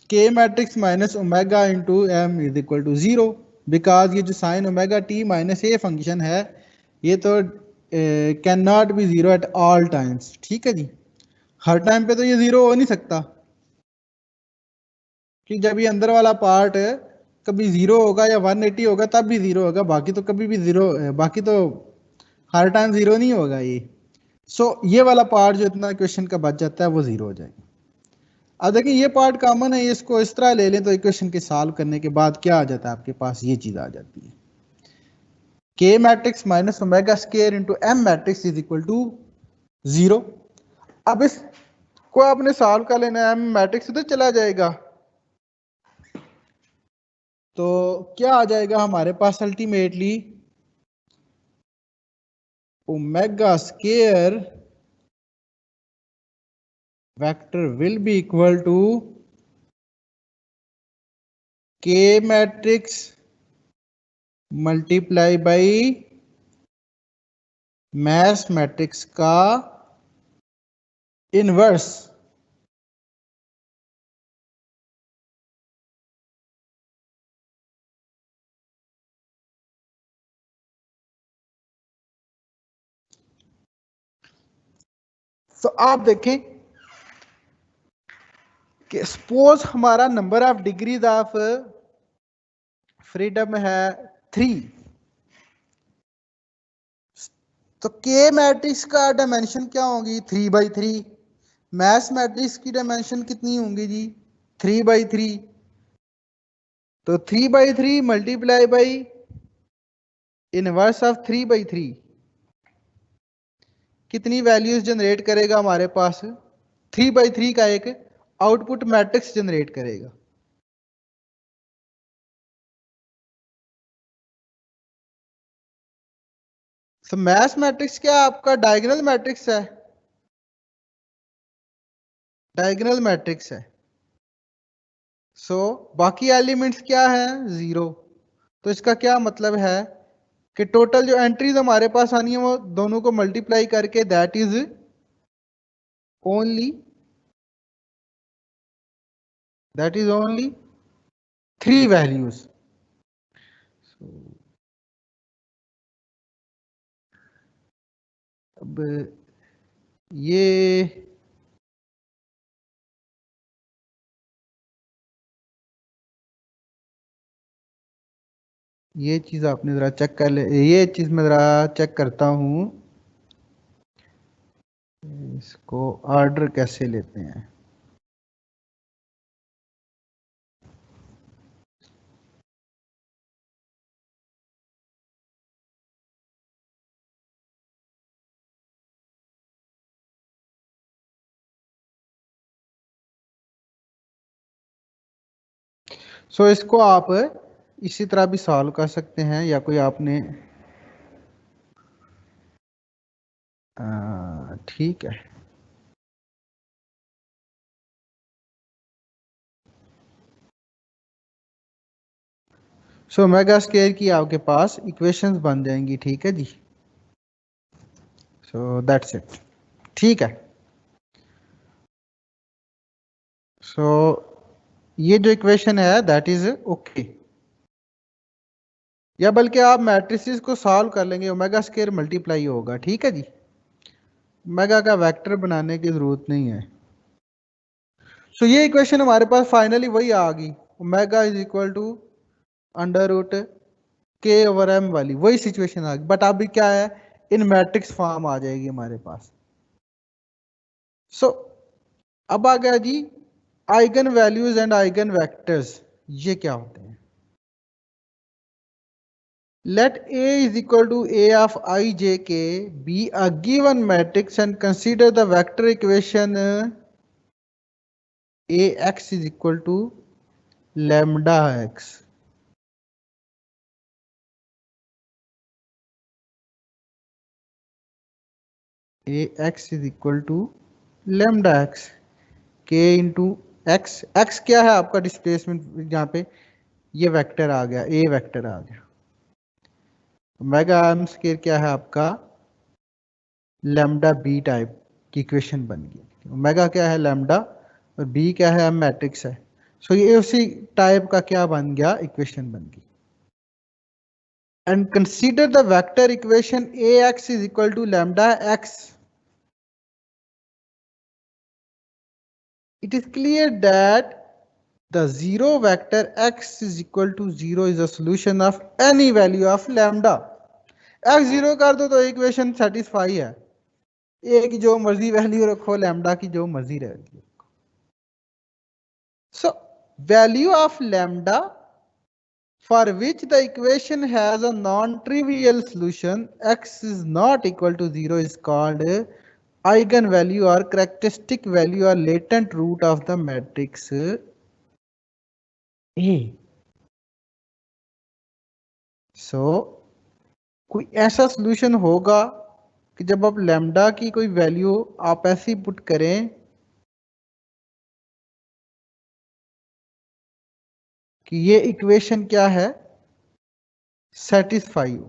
K matrix minus omega into M is equal to 0, because ये जो sine omega T minus A function है ये तो can not be 0 at all times, ठीक है जी। हर टाइम पे तो ये जीरो हो नहीं सकता, कि जब ये अंदर वाला पार्ट कभी जीरो होगा या 180 होगा तब भी जीरो होगा, बाकी तो कभी भी जीरो, बाकी तो हर टाइम जीरो नहीं होगा ये। सो ये वाला पार्ट जो इतना इक्वेशन का बच जाता है वो जीरो हो जाएगा। अब देखिए ये पार्ट कॉमन है, इसको इस तरह ले लें तो इक्वेशन के सॉल्व करने के बाद क्या आ जाता है आपके पास, ये चीज आ जाती है, K matrix minus omega square into M matrix is equal to zero. अब इसको आपने सॉल्व कर लेना है, एम मैट्रिक्स इधर चला जाएगा, तो क्या आ जाएगा हमारे पास ultimately omega square vector will be equal to K matrix multiply by mass matrix का इनवर्स। तो आप देखें कि सपोज हमारा number of degrees of freedom है 3, तो के मैट्रिक्स का डायमेंशन क्या होगी 3/3, मैथ मैट्रिक्स की डायमेंशन कितनी होंगी जी 3/3, तो 3/3 मल्टीप्लाई बाई इनवर्स ऑफ 3/3 कितनी वैल्यूज जनरेट करेगा हमारे पास, 3/3 का एक आउटपुट मैट्रिक्स जनरेट करेगा। तो मैथ मैट्रिक्स क्या आपका डायगोनल मैट्रिक्स है, डायगोनल मैट्रिक्स है। सो बाकी एलिमेंट्स क्या है जीरो, तो इसका क्या मतलब है कि टोटल जो एंट्रीज हमारे पास आनी है वो दोनों को मल्टीप्लाई करके that is only three values. अब ये चीज आपने जरा चेक कर ले, ये चीज मैं जरा चेक करता हूं इसको ऑर्डर कैसे लेते हैं। सो इसको आप इसी तरह भी सॉल्व कर सकते हैं, या कोई आपने ठीक है। सो ओमेगा स्क्वायर की आपके पास इक्वेशंस बन जाएंगी, ठीक है जी। सो दैट्स इट, ठीक है। सो ये जो इक्वेशन है दैट इज ओके, या बल्कि आप मैट्रिसेस को सॉल्व कर लेंगे, ओमेगा स्क्वायर मल्टीप्लाई होगा, ठीक है जी, ओमेगा का वेक्टर बनाने की जरूरत नहीं है। सो ये इक्वेशन हमारे पास फाइनली वही आ गई, omega is equal to under root K over M वाली वही सिचुएशन आ गई, बट अभी क्या है इन मैट्रिक्स फॉर्म आ जाएगी हमारे पास। सो अब आ गया जी eigen values and eigen vectors, ये क्या होते हैं। Let A is equal to A of I j k be a given matrix and consider the vector equation AX is equal to lambda x. AX is equal to lambda x, K into x, x क्या है आपका displacement, यहाँ पे ये vector आ गया, A vector आ गया। Omega M square क्या है आपका लैम्डा बी टाइप की इक्वेशन बन गई। ओमेगा क्या है लैम्डा और बी क्या है एम मैट्रिक्स है। सो ये उसी टाइप का क्या बन गया इक्वेशन बन गई। And consider the vector equation A X is equal to lambda X. it is clear that the zero vector x is equal to 0 is a solution of any value of lambda. x 0 कर दो तो equation satisfy है, a की जो मर्जी value रखो, lambda की जो मर्जी value. So value of lambda for which the equation has a non-trivial solution x is not equal to 0 is called eigenvalue or characteristic value or latent root of the matrix A. So कोई ऐसा solution होगा कि जब आप lambda की कोई value आप ऐसी पुट करें कि ये इक्वेशन क्या है, satisfy you,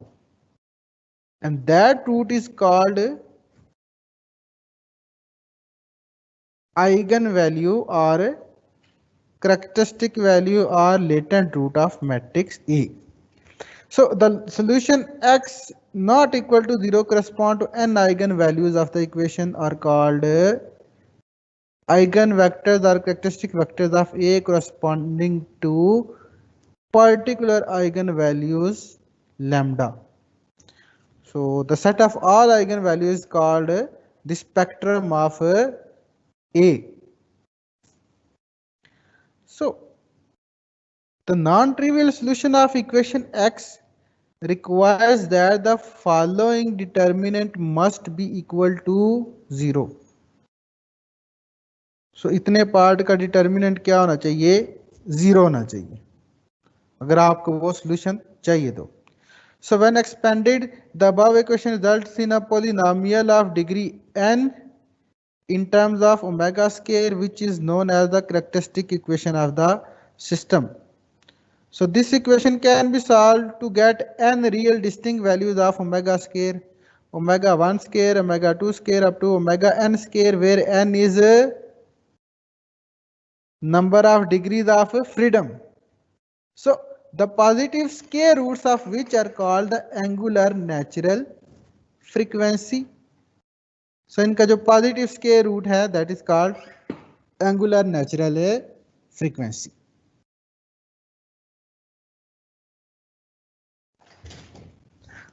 and that root is called eigenvalue or characteristic value or latent root of matrix A. So the solution x not equal to 0 correspond to n eigenvalues of the equation are called eigenvectors or characteristic vectors of A corresponding to particular eigenvalues lambda. So the set of all eigenvalues is called the spectrum of A. So the non-trivial solution of equation x requires that the following determinant must be equal to 0. So इतने part का determinant क्या होना चाहिए, 0 होना चाहिए अगर आपको वो solution चाहिए तो. So when expanded, the above equation results in a polynomial of degree n in terms of omega square, which is known as the characteristic equation of the system. So this equation can be solved to get n real distinct values of omega square, omega 1 square, omega 2 square up to omega n square, where n is a number of degrees of freedom. So the positive square roots of which are called the angular natural frequency. So इनका जो positive square root है that is called angular natural frequency.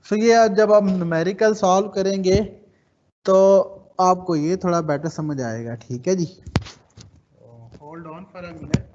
So ये जब आप numerical solve करेंगे तो आपको ये थोड़ा बेटर समझ आएगा, ठीक है जी. Hold on for a minute.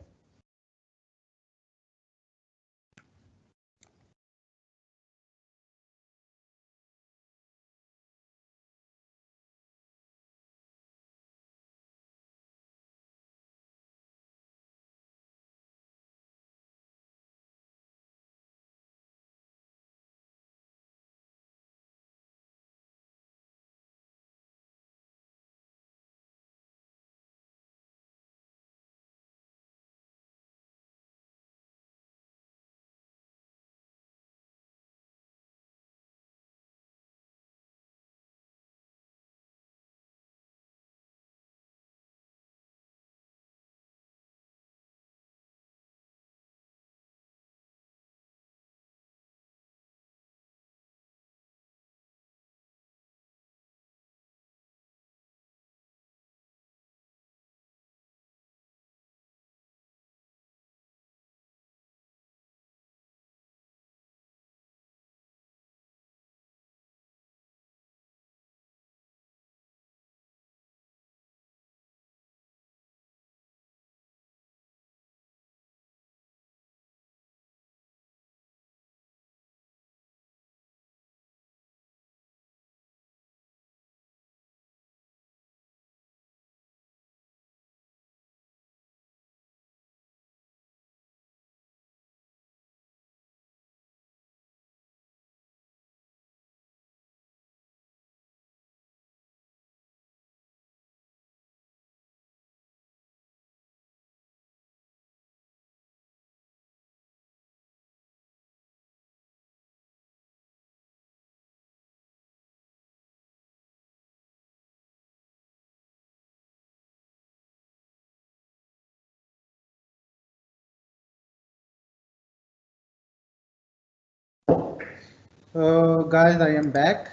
Guys, I am back.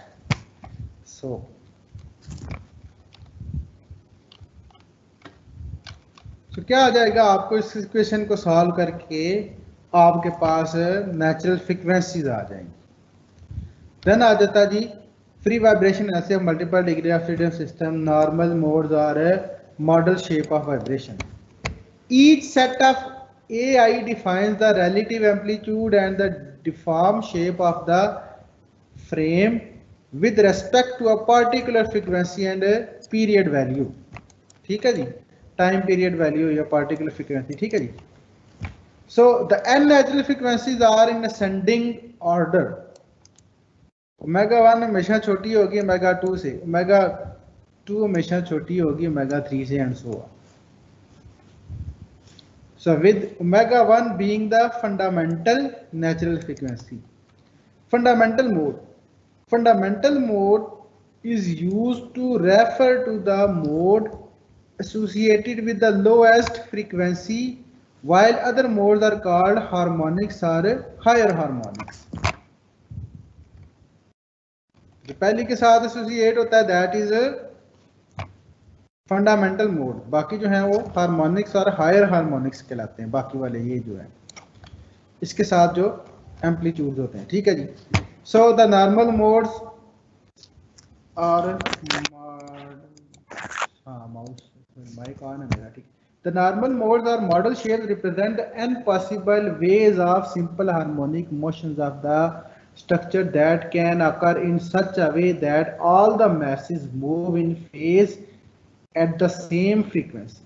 So तो क्या आ जाएगा, आपको इस इक्वेशन को सॉल्व करके आपके पास नेचुरल फ्रीक्वेंसीज आ जाएंगी। देन आ जाता जी फ्री वाइब्रेशन ऐसे multiple degree of freedom system, normal modes और modal shape of vibration. Each set of AI defines the relative amplitude and the deform shape of the frame with respect to a particular frequency and a period value। ठीक है जी, time period value या particular frequency. ठीक है जी। So the n natural frequencies are in ascending order. Omega 1 हमेशा छोटी होगी ओमेगा 2 से, ओमेगा 2 हमेशा छोटी होगी ओमेगा 3 से, and so on. So with omega 1 being the fundamental natural frequency. Fundamental mode. Fundamental mode is used to refer to the mode associated with the lowest frequency, while other modes are called harmonics or higher harmonics. जो पहले के साथ associate होता है that is fundamental mode, बाकी जो है वो हार्मोनिक्स और हायर हार्मोनिक्स कहलाते हैं। बाकी वाले ये जो है इसके साथ जो एम्पलीट्यूड होते हैं। ठीक है जी। सो द नॉर्मल मोड्स और माउस माइक ऑन है मेरा। ठीक। द नॉर्मल मोड्स और modal shape represent n possible ways of simple harmonic motions of the structure that can occur in such a way that all the masses move in phase at the same frequency.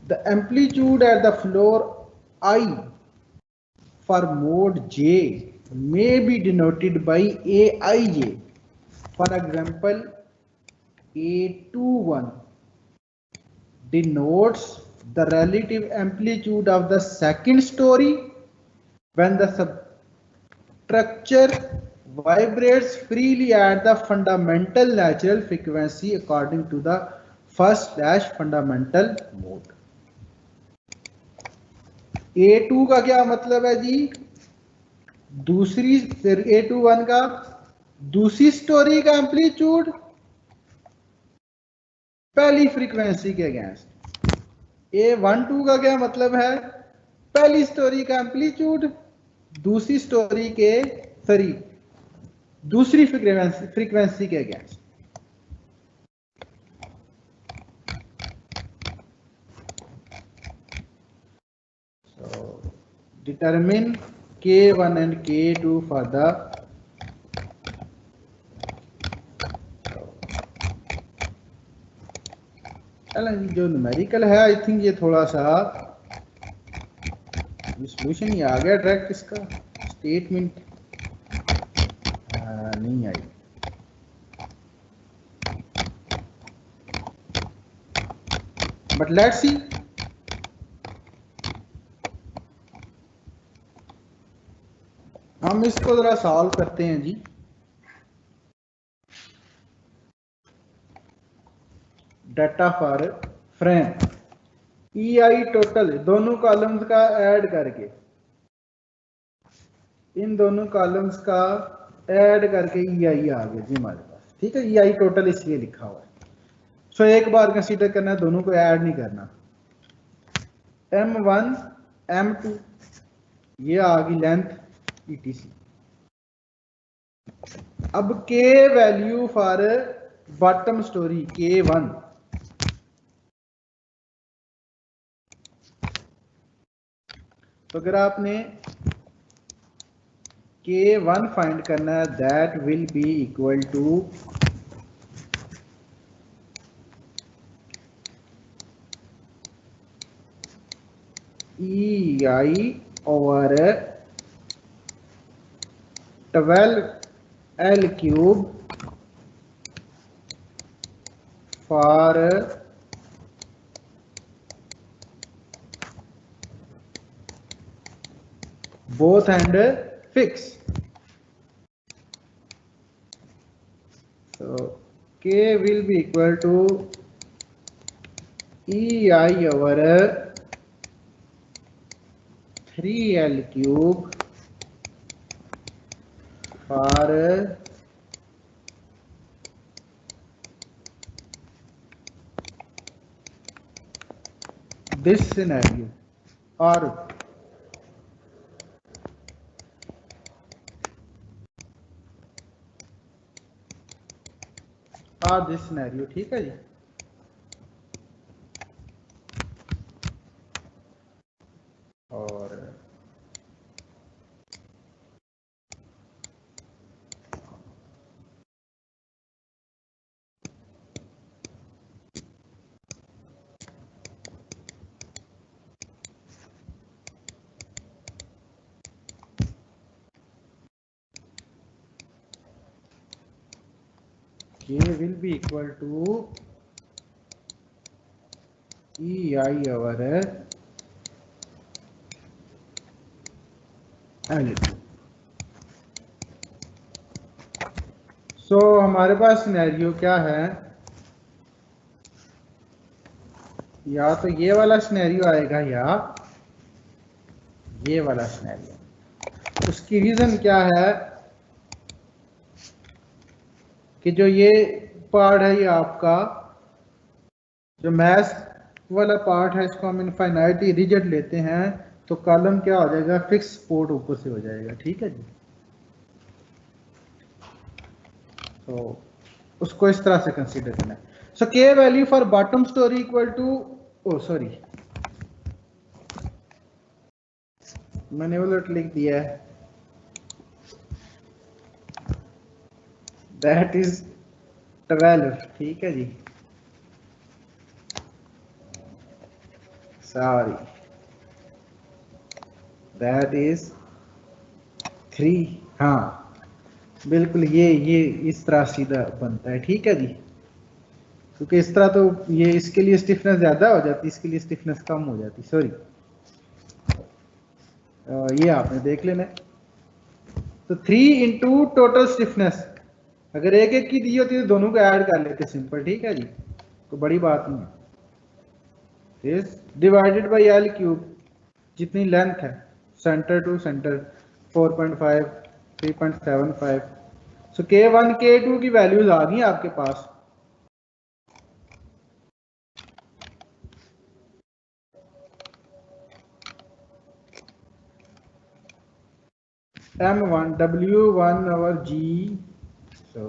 The amplitude at the floor I for mode J may be denoted by Aij. For example, A21 denotes the relative amplitude of the second story when the structure vibrates freely at the fundamental natural frequency according to the first dash fundamental mode. A2 का क्या मतलब है जी, दूसरी, फिर A21 का दूसरी story का amplitude पहली फ्रीक्वेंसी के अगेंस्ट। A12 का क्या मतलब है, पहली स्टोरी का एम्पलीट्यूड दूसरी स्टोरी के दूसरी फ्रीक्वेंसी के against. So determine K1 and K2 for the जो न्यूमेरिकल है, आई थिंक ये थोड़ा सा सॉल्यूशन ही आ गया डायरेक्ट, इसका स्टेटमेंट नहीं आई। But let's see. हम इसको जरा सॉल्व करते हैं जी। Data for frame EI total दोनों कॉलम्स का ऐड करके, इन दोनों कॉलम्स का ऐड करके EI आ गया जी हमारे पास। ठीक है, EI टोटल इसलिए लिखा हुआ है। सो एक बार कंसीडर करना है, दोनों को ऐड नहीं करना। M1 M2 ये आ गई लेंथ ETC। अब K value for bottom story K1, तो अगर आपने K1 फाइंड करना है that will be equal to EI over 12L cube for both and fix. So K will be equal to EI over 3L cube for this scenario और this scenario, ठीक है जी। और K will be equal to EI over L2। सो हमारे पास scenario क्या है, या तो ये वाला सिनेरियो आएगा या ये वाला सिनेरियो। उसकी रीजन क्या है कि जो ये पार्ट है ये आपका जो मैथ वाला पार्ट है इसको हम इनफाइनाइटली रिजिड लेते हैं, तो कॉलम क्या हो जाएगा, फिक्स सपोर्ट ऊपर से हो जाएगा, ठीक है जी। तो उसको इस तरह से कंसीडर करना है। सो के value for bottom storey equal to, oh sorry मैंने उलट लिख दिया है, दैट इज 12, ठीक है जी, सॉरी दैट इज 3। हाँ बिल्कुल, ये इस तरह सीधा बनता है, ठीक है जी, क्योंकि इस तरह तो ये इसके लिए स्टिफनेस ज्यादा हो जाती, इसके लिए स्टिफनेस कम हो जाती, सॉरी ये आपने देख लेना। तो 3 इंटू टोटल स्टिफनेस, अगर एक एक की दी होती तो दोनों को ऐड कर लेते सिंपल, ठीक है जी, तो बड़ी बात नहीं है। इस डिवाइडेड बाई एल क्यूब, जितनी लेंथ है centre to centre 4.5 3.75। So K1 K2 की वैल्यूज आ गई आपके पास। M1 W1 और G, सो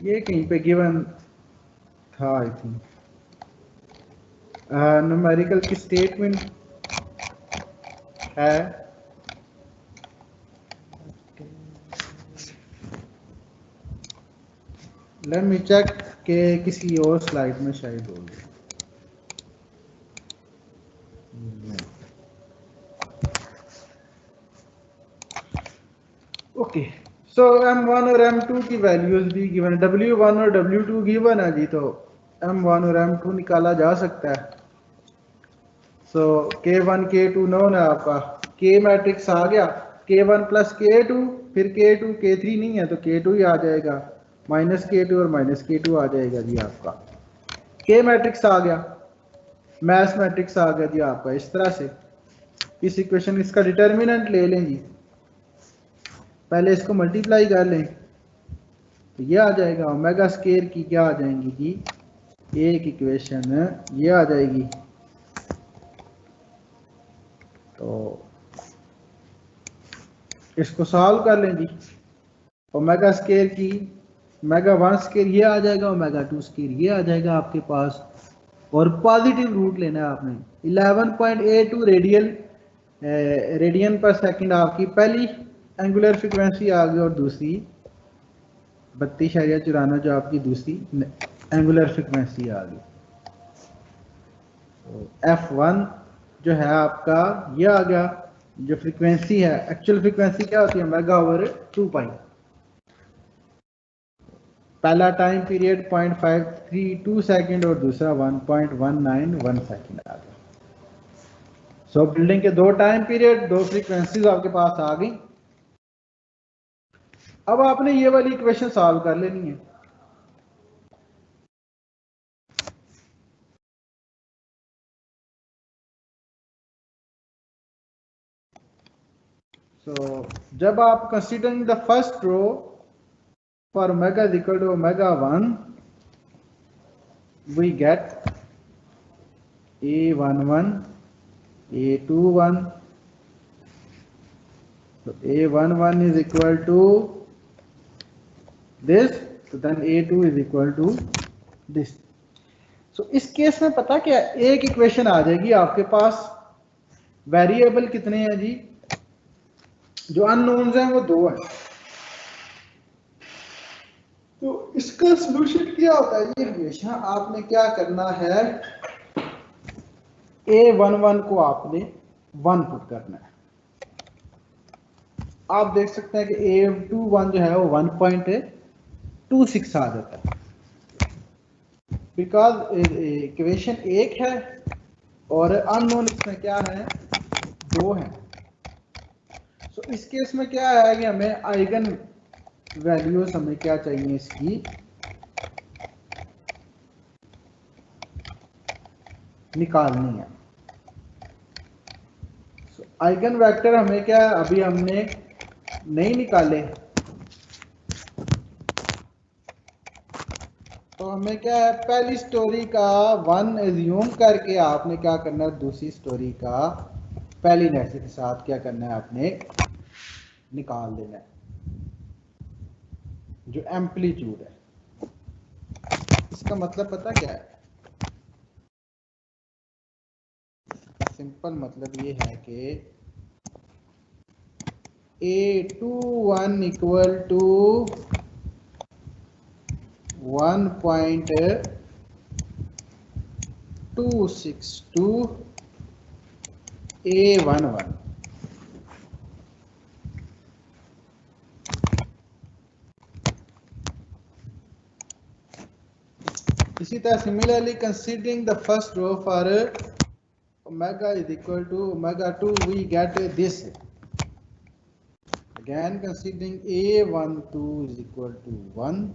ये कहीं पे गिवन था आई थिंक, न्यूमेरिकल की स्टेटमेंट है, लेट मी चेक के किसी और स्लाइड में शायद होगी। ओके, सो M1 और M2 की वैल्यूज भी गिवन, W1 और W2 गिवन है जी, तो M1 और M2 निकाला जा सकता है। सो K1 K2 नोन है आपका, K मैट्रिक्स आ गया, K1 प्लस K2, फिर K2 K3 नहीं है तो K2 ही आ जाएगा, माइनस K2 और माइनस K2 आ जाएगा जी आपका। K मैट्रिक्स आ गया, मैथ मैट्रिक्स आ गया जी आपका। इस तरह से इस इक्वेशन इसका डिटर्मिनेंट ले लें जी, पहले इसको मल्टीप्लाई कर लें तो ये आ जाएगा ओमेगा स्केयर की क्या आ जाएंगी जी, एक इक्वेशन ये आ जाएगी। तो इसको सॉल्व कर लें जी, ओमेगा स्केयर की ओमेगा 1 स्केयर ये आ जाएगा, ओमेगा 2 स्केयर ये आ जाएगा आपके पास, और पॉजिटिव रूट लेना है आपने। 11.82 रेडियन पर सेकंड आपकी पहली एंगुलर फ्रीक्वेंसी आ गई, और दूसरी 32.94 जो आपकी दूसरी एंगुलर फ्रीक्वेंसी आ गई। तो F1 जो है आपका ये आ गया, जो फ्रीक्वेंसी है एक्चुअल फ्रीक्वेंसी क्या होती है, मेगा ओवर 2 पाई। पहला टाइम पीरियड 0.532 सेकंड और दूसरा 1.191 सेकंड आ गया। सो बिल्डिंग के दो टाइम पीरियड, दो फ्रीक्वेंसीज आपके पास आ गई। अब आपने ये वाली इक्वेशन सॉल्व कर लेनी है। सो जब आप considering the first row for omega is equal to omega 1, we get A11, A21, so A11 is equal to this, so then A2 is equal to this. so इस case में पता क्या, एक इक्वेशन आ जाएगी आपके पास, variable कितने हैं जी, जो अननोन्स हैं वो 2 हैं। तो इसका सॉल्यूशन क्या होता है, ये हमेशा आपने क्या करना है, A11 को आपने 1 पुट करना है। आप देख सकते हैं कि A21 जो है वो 1.26 आ जाता है, बिकॉज इक्वेशन एक है और अननोन इसमें क्या है, 2 है। सो इस केस में क्या है कि हमें आइगन वैल्यूज हमें क्या चाहिए, इसकी निकालनी है। सो आइगन वेक्टर हमें क्या, अभी हमने नहीं निकाले, तो हमें क्या है, पहली स्टोरी का 1 एज्यूम करके आपने क्या करना है, दूसरी स्टोरी का पहली नेट के साथ क्या करना है, आपने निकाल देना है जो एम्पलीट्यूड है। इसका मतलब पता क्या है, सिंपल मतलब ये है कि A21 इक्वल टू 1.262 A11। इसी तरह similarly considering the first row for omega is equal to omega 2, we get this. Again considering A12 is equal to 1,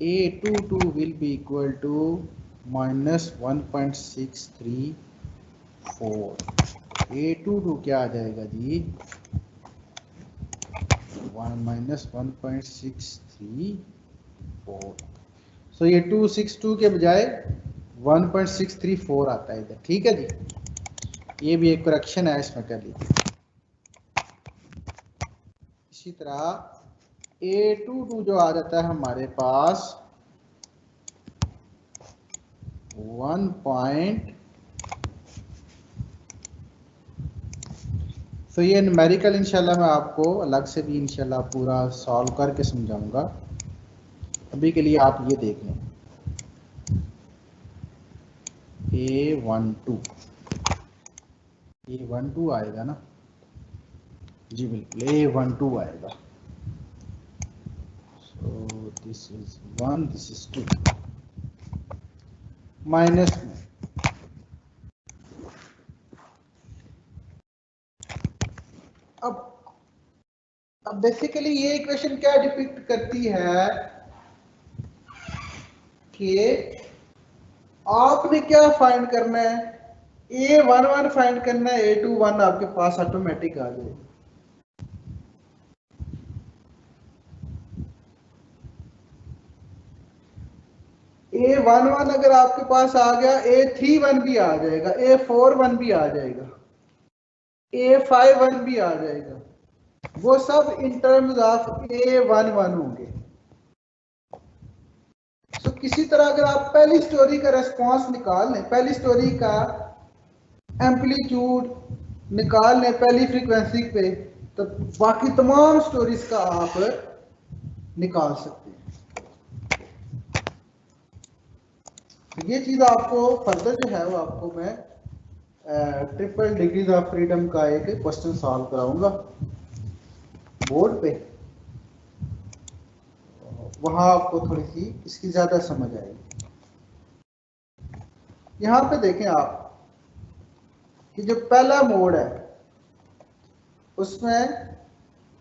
A22 will be equal to minus 1.634। A22 क्या आ जाएगा जी, minus 1.634। सो ये 262 के बजाय 1.634 आता है इधर, ठीक है जी। ये भी एक करेक्शन है, इसमें कर लीजिए। इसी तरह A22 जो आ जाता है हमारे पास 1. तो ये न्यूमेरिकल इंशाल्लाह मैं आपको अलग से भी इंशाल्लाह पूरा सॉल्व करके समझाऊंगा। अभी के लिए आप ये देख लें, A12 आएगा ना जी, बिल्कुल A12 आएगा। So this is 1, this is 2, minus में अब बेसिकली ये इक्वेशन क्या डिपिक्ट करती है कि आपने क्या फाइंड करना है, A11 फाइंड करना है, A21 आपके पास ऑटोमेटिक आ जाएगा। A11 अगर आपके पास आ गया, A31 भी आ जाएगा, A41 भी आ जाएगा, A51 भी आ जाएगा, वो सब इन टर्म्स ऑफ A11 होंगे। तो किसी तरह अगर आप पहली स्टोरी का रेस्पॉन्स निकाल लें, पहली स्टोरी का एम्पलीट्यूड निकाल लें पहली फ्रीक्वेंसी पे, तो बाकी तमाम स्टोरीज का आप निकाल सकते हैं। तो ये चीज आपको फर्दर जो है वो आपको मैं ट्रिपल डिग्रीज ऑफ फ्रीडम का एक क्वेश्चन सॉल्व कराऊंगा बोर्ड पे, वहां आपको थोड़ी सी इसकी ज्यादा समझ आएगी। यहां पे देखें आप कि जो पहला मोड है उसमें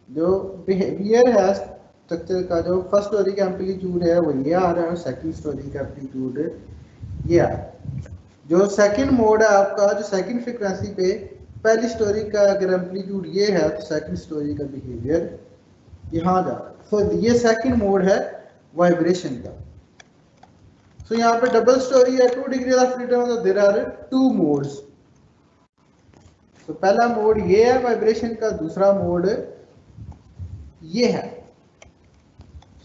जो बिहेवियर है स्ट्रक्चर का, जो फर्स्ट स्टोरी का एम्पलीट्यूड है वो ये आ रहा है और सेकंड स्टोरी का एम्पलीट्यूड ये आ रहा है। जो सेकंड मोड है आपका, जो सेकंड फ्रीक्वेंसी पे पहली स्टोरी का अगर एम्पलीट्यूड ये है तो सेकंड स्टोरी का बिहेवियर यहाँ जा रहा है। तो ये सेकंड मोड है वाइब्रेशन का। सो यहाँ पे डबल स्टोरी है, 2 डिग्री ऑफ फ्रीडम, तो देयर आर 2 मोड्स। तो पहला मोड ये है वाइब्रेशन का, दूसरा मोड ये है।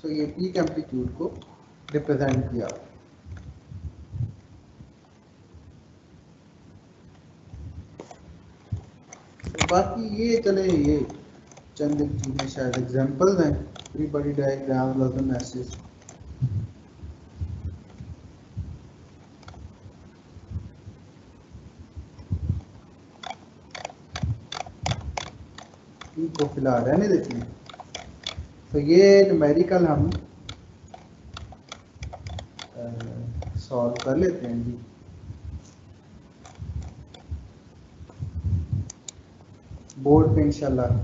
सो ये पीक एम्पलीट्यूड को रिप्रेजेंट किया। तो बाकी ये चले, ये चंद चीजें शायद एग्जांपल्स हैं, free body diagram, Lausanne message. इनको फिलहाल रहने देते हैं। तो ये न्यूमेरिकल हम सॉल्व कर लेते हैं जी। बोर्ड पे इंशाल्लाह।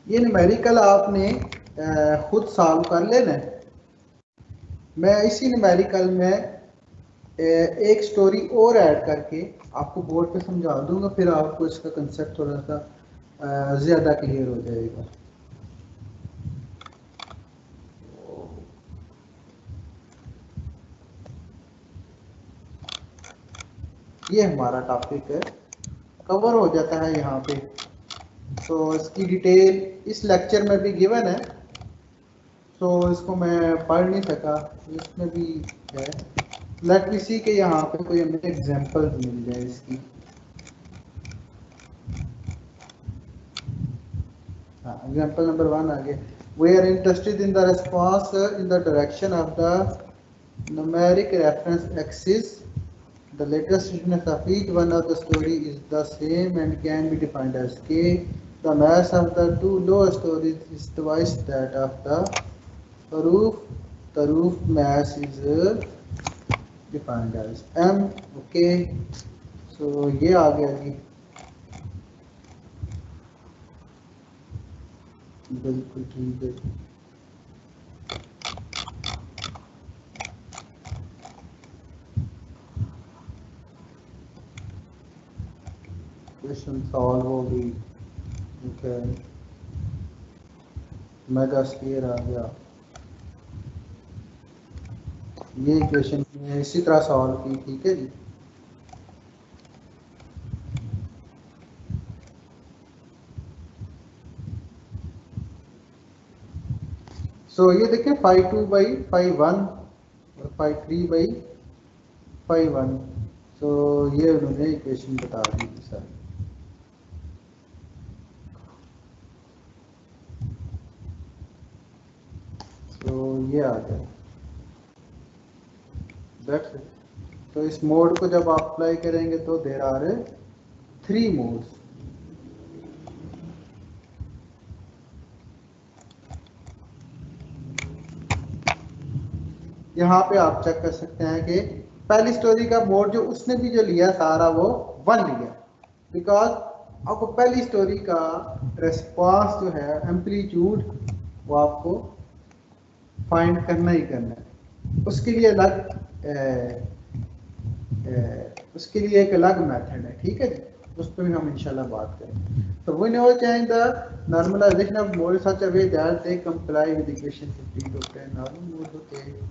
ये न्यूमेरिकल आपने खुद सॉल्व कर लेना है। मैं इसी न्यूमेरिकल में एक स्टोरी और ऐड करके आपको बोर्ड पे समझा दूंगा, फिर आपको इसका कंसेप्ट थोड़ा सा ज़्यादा क्लियर हो जाएगा। ये हमारा टॉपिक है, कवर हो जाता है यहाँ पे। तो इसकी डिटेल इस लेक्चर में भी गिवन है, तो इसको मैं पढ़ नहीं सका, इसमें भी है। लेट मी सी के यहाँ पे कोई हमें एग्जांपल मिल जाए इसकी। हाँ, एग्जांपल नंबर 1 आगे। We are interested in the response in the direction of the numeric reference axis. The latest stiffness of each one of the story is the same and can be defined as K. The mass of the 2 lower stories is twice that of the roof. The roof mass is defined as M. Okay. So ये आ गया जी, बिल्कुल ठीक है। Question solve हो गई। Okay, mega square आ गया। ये इक्वेशन इसी तरह सॉल्व की, ठीक है जी। सो ये देखें, 5/2/1 और 5/3/1। सो ये उन्होंने इक्वेशन बता दी थी सर। तो ये आ गया, दैट्स इट। तो इस मोड को जब आप अप्लाई करेंगे तो देयर आर 3 मोड्स। यहाँ पे आप चेक कर सकते हैं कि पहली स्टोरी का मोड जो उसने भी जो लिया सारा वो 1 लिया, बिकॉज आपको पहली स्टोरी का रेस्पॉन्स जो है एम्पलीट्यूड वो आपको फाइंड करना ही करना है। उसके लिए एक अलग मेथड है, ठीक है जी, उस पर भी हम इंशाल्लाह बात करेंगे। तो we know change the normalisation of mode such a way that they comply with equation 15 to 10 normal mode होते हैं।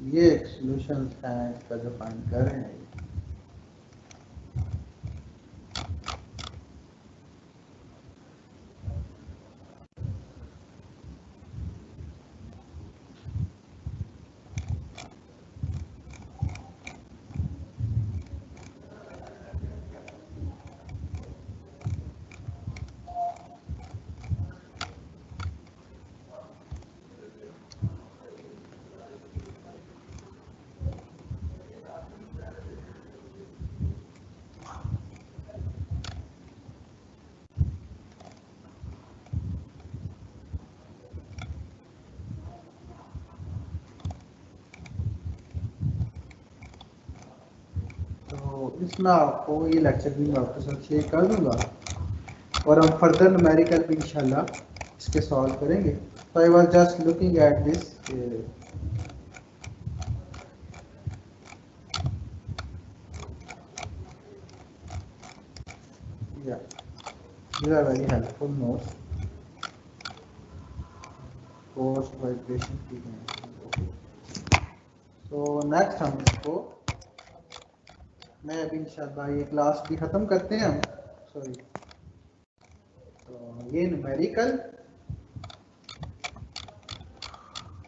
ये एक सोल्यूशन है इसका जो फाइंड कर रहे हैं। इसमें आपको ये लेक्चर भी मैं आपके साथ शेयर कर दूंगा और हम फर्दर न्यूमेरिकल भी इंशाल्लाह इसके सॉल्व करेंगे। तो I was just looking at this या these are very helpful notes post vibration की हैं। तो नेक्स्ट हम इसको मैं अभी इंशाल्लाह ये क्लास भी ख़त्म करते हैं हम सॉरी। तो ये न्यूमेरिकल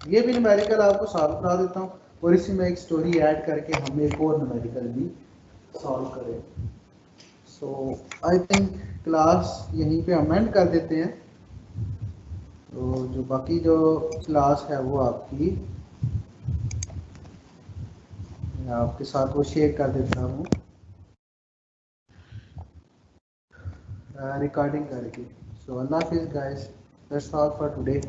ये भी न्यूमेरिकल आपको सॉल्व करा देता हूँ और इसी में एक स्टोरी ऐड करके हम एक और न्यूमेरिकल भी सॉल्व करें। सो आई थिंक क्लास यहीं पे हम एंड कर देते हैं। तो जो बाकी जो क्लास है वो आपकी मैं आपके साथ वो शेयर कर देता हूँ रिकॉर्डिंग करके। सो अल्लाह हाफिज़ guys, that's all for today.